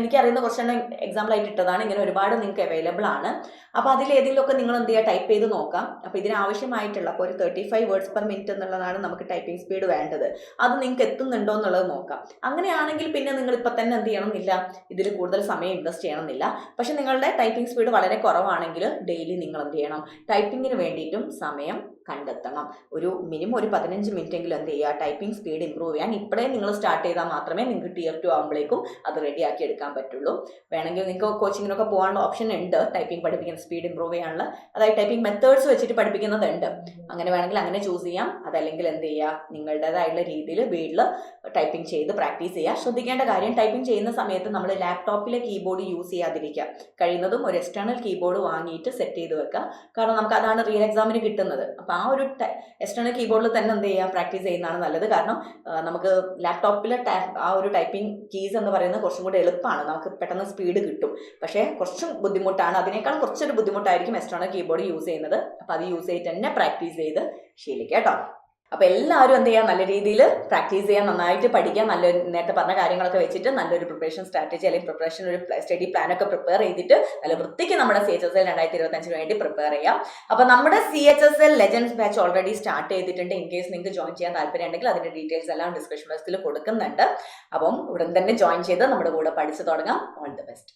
എനിക്കറിയുന്ന കുറച്ചെണ്ണം എക്സാമ്പിൾ ആയിട്ട് ഇട്ടതാണ്. ഇങ്ങനെ ഒരുപാട് നിങ്ങൾക്ക് അവൈലബിൾ ആണ്. അപ്പോൾ അതിലേതെങ്കിലുമൊക്കെ നിങ്ങൾ എന്ത് ചെയ്യുക, ടൈപ്പ് ചെയ്ത് നോക്കാം. അപ്പോൾ ഇതിനാവശ്യമായിട്ടുള്ള അപ്പോൾ ഒരു 35 വേർഡ്സ് പെർ മിനിറ്റ് എന്നുള്ളതാണ് നമുക്ക് ടൈപ്പിംഗ് സ്പീഡ് വേണ്ടത്. അത് നിങ്ങൾക്ക് എത്തുന്നുണ്ടോ എന്നുള്ളത് നോക്കാം. അങ്ങനെയാണെങ്കിൽ പിന്നെ നിങ്ങൾ ഇപ്പം തന്നെ എന്ത് ചെയ്യണമെന്നില്ല, ഇതിൽ കൂടുതൽ സമയം ഇൻവെസ്റ്റ് ചെയ്യണമെന്നില്ല. പക്ഷേ നിങ്ങളുടെ ടൈപ്പിംഗ് സ്പീഡ് വളരെ കുറവാണെങ്കിൽ ഡെയിലി നിങ്ങൾ എന്ത് ചെയ്യണം, ടൈപ്പിങ്ങിന് വേണ്ടിയിട്ടും സമയം കണ്ടെത്തണം. ഒരു മിനിമം ഒരു 15 മിനിറ്റ് എങ്കിലും എന്ത് ചെയ്യുക, ടൈപ്പിംഗ് സ്പീഡ് ഇമ്പ്രൂവ് ചെയ്യാൻ ഇപ്പോഴേ നിങ്ങൾ സ്റ്റാർട്ട് ചെയ്താൽ മാത്രമേ നിങ്ങൾക്ക് Tier 2 ആകുമ്പോഴേക്കും അത് റെഡിയാക്കി എടുക്കാൻ പറ്റുള്ളൂ. വേണമെങ്കിൽ നിങ്ങൾക്ക് കോച്ചിങ്ങിനൊക്കെ പോകാനുള്ള ഓപ്ഷൻ ഉണ്ട്, ടൈപ്പിംഗ് പഠിപ്പിക്കുന്ന സ്പീഡ് ഇമ്പ്രൂവ് ചെയ്യാനുള്ള, അതായത് ടൈപ്പിംഗ് മെത്തേഡ്സ് വെച്ചിട്ട് പഠിപ്പിക്കുന്നതുണ്ട്. അങ്ങനെ വേണമെങ്കിൽ അങ്ങനെ ചൂസ് ചെയ്യാം. അതല്ലെങ്കിൽ എന്ത് ചെയ്യുക, നിങ്ങളുടേതായിട്ടുള്ള രീതിയിൽ വീട്ടിൽ ടൈപ്പിംഗ് ചെയ്ത് പ്രാക്ടീസ് ചെയ്യുക. ശ്രദ്ധിക്കേണ്ട കാര്യം, ടൈപ്പിംഗ് ചെയ്യുന്ന സമയത്ത് നമ്മൾ ലാപ്ടോപ്പിലെ കീബോർഡ് യൂസ് ചെയ്യാതിരിക്കുക. കഴിയുന്നതും ഒരു എക്സ്റ്റേണൽ കീബോർഡ് വാങ്ങിയിട്ട് സെറ്റ് ചെയ്ത് വെക്കുക. കാരണം നമുക്ക് അതാണ് റിയൽ എക്സാമിന് കിട്ടുന്നത്. അപ്പോൾ ആ ഒരു എക്സ്റ്റേണൽ കീബോർഡിൽ തന്നെ എന്ത് ചെയ്യുക, പ്രാക്ടീസ് ചെയ്യുന്നതാണ് നല്ലത്. കാരണം നമുക്ക് ലാപ്ടോപ്പിലെ ആ ഒരു ടൈപ്പിംഗ് കീസ് എന്ന് പറയുന്നത് കുറച്ചും കൂടി എളുപ്പമാണ്, നമുക്ക് പെട്ടെന്ന് സ്പീഡ് കിട്ടും. പക്ഷേ കുറച്ചും ബുദ്ധിമുട്ടാണ്, അതിനേക്കാൾ കുറച്ചൊരു ബുദ്ധിമുട്ടായിരിക്കും എക്സ്റ്റേണൽ കീബോർഡ് യൂസ് ചെയ്യുന്നത്. അപ്പോൾ അത് യൂസ് ചെയ്തിട്ട് തന്നെ പ്രാക്ടീസ് ചെയ്ത് ശീലിക്കുക കേട്ടോ. അപ്പോൾ എല്ലാവരും എന്ത് ചെയ്യുക, നല്ല രീതിയിൽ പ്രാക്ടീസ് ചെയ്യാൻ, നന്നായിട്ട് പഠിക്കാൻ, നല്ലൊരു നേരത്തെ പറഞ്ഞ കാര്യങ്ങളൊക്കെ വെച്ചിട്ട് നല്ലൊരു പ്രിപ്പറേഷൻ സ്ട്രാറ്റജി അല്ലെങ്കിൽ പ്രിപ്പറേഷൻ ഒരു സ്റ്റഡി പ്ലാനൊക്കെ പ്രിപ്പയർ ചെയ്തിട്ട് നല്ല വൃത്തിക്ക് നമ്മുടെ CHSL 2025 വേണ്ടി പ്രിപ്പയർ ചെയ്യാം. അപ്പോൾ നമ്മുടെ CHSL legends batch already start ചെയ്തിട്ടുണ്ട്. ഇൻ കേസ് നിങ്ങൾക്ക് ജോയിൻ ചെയ്യാൻ താല്പര്യം ഉണ്ടെങ്കിൽ അതിൻ്റെ ഡീറ്റെയിൽസ് എല്ലാം ഡിസ്ക്രിപ്ഷൻ ബോക്സിൽ കൊടുക്കുന്നുണ്ട്. അപ്പം ഉടൻ തന്നെ ജോയിൻ ചെയ്ത് നമ്മുടെ കൂടെ പഠിച്ചു തുടങ്ങാം. All the best.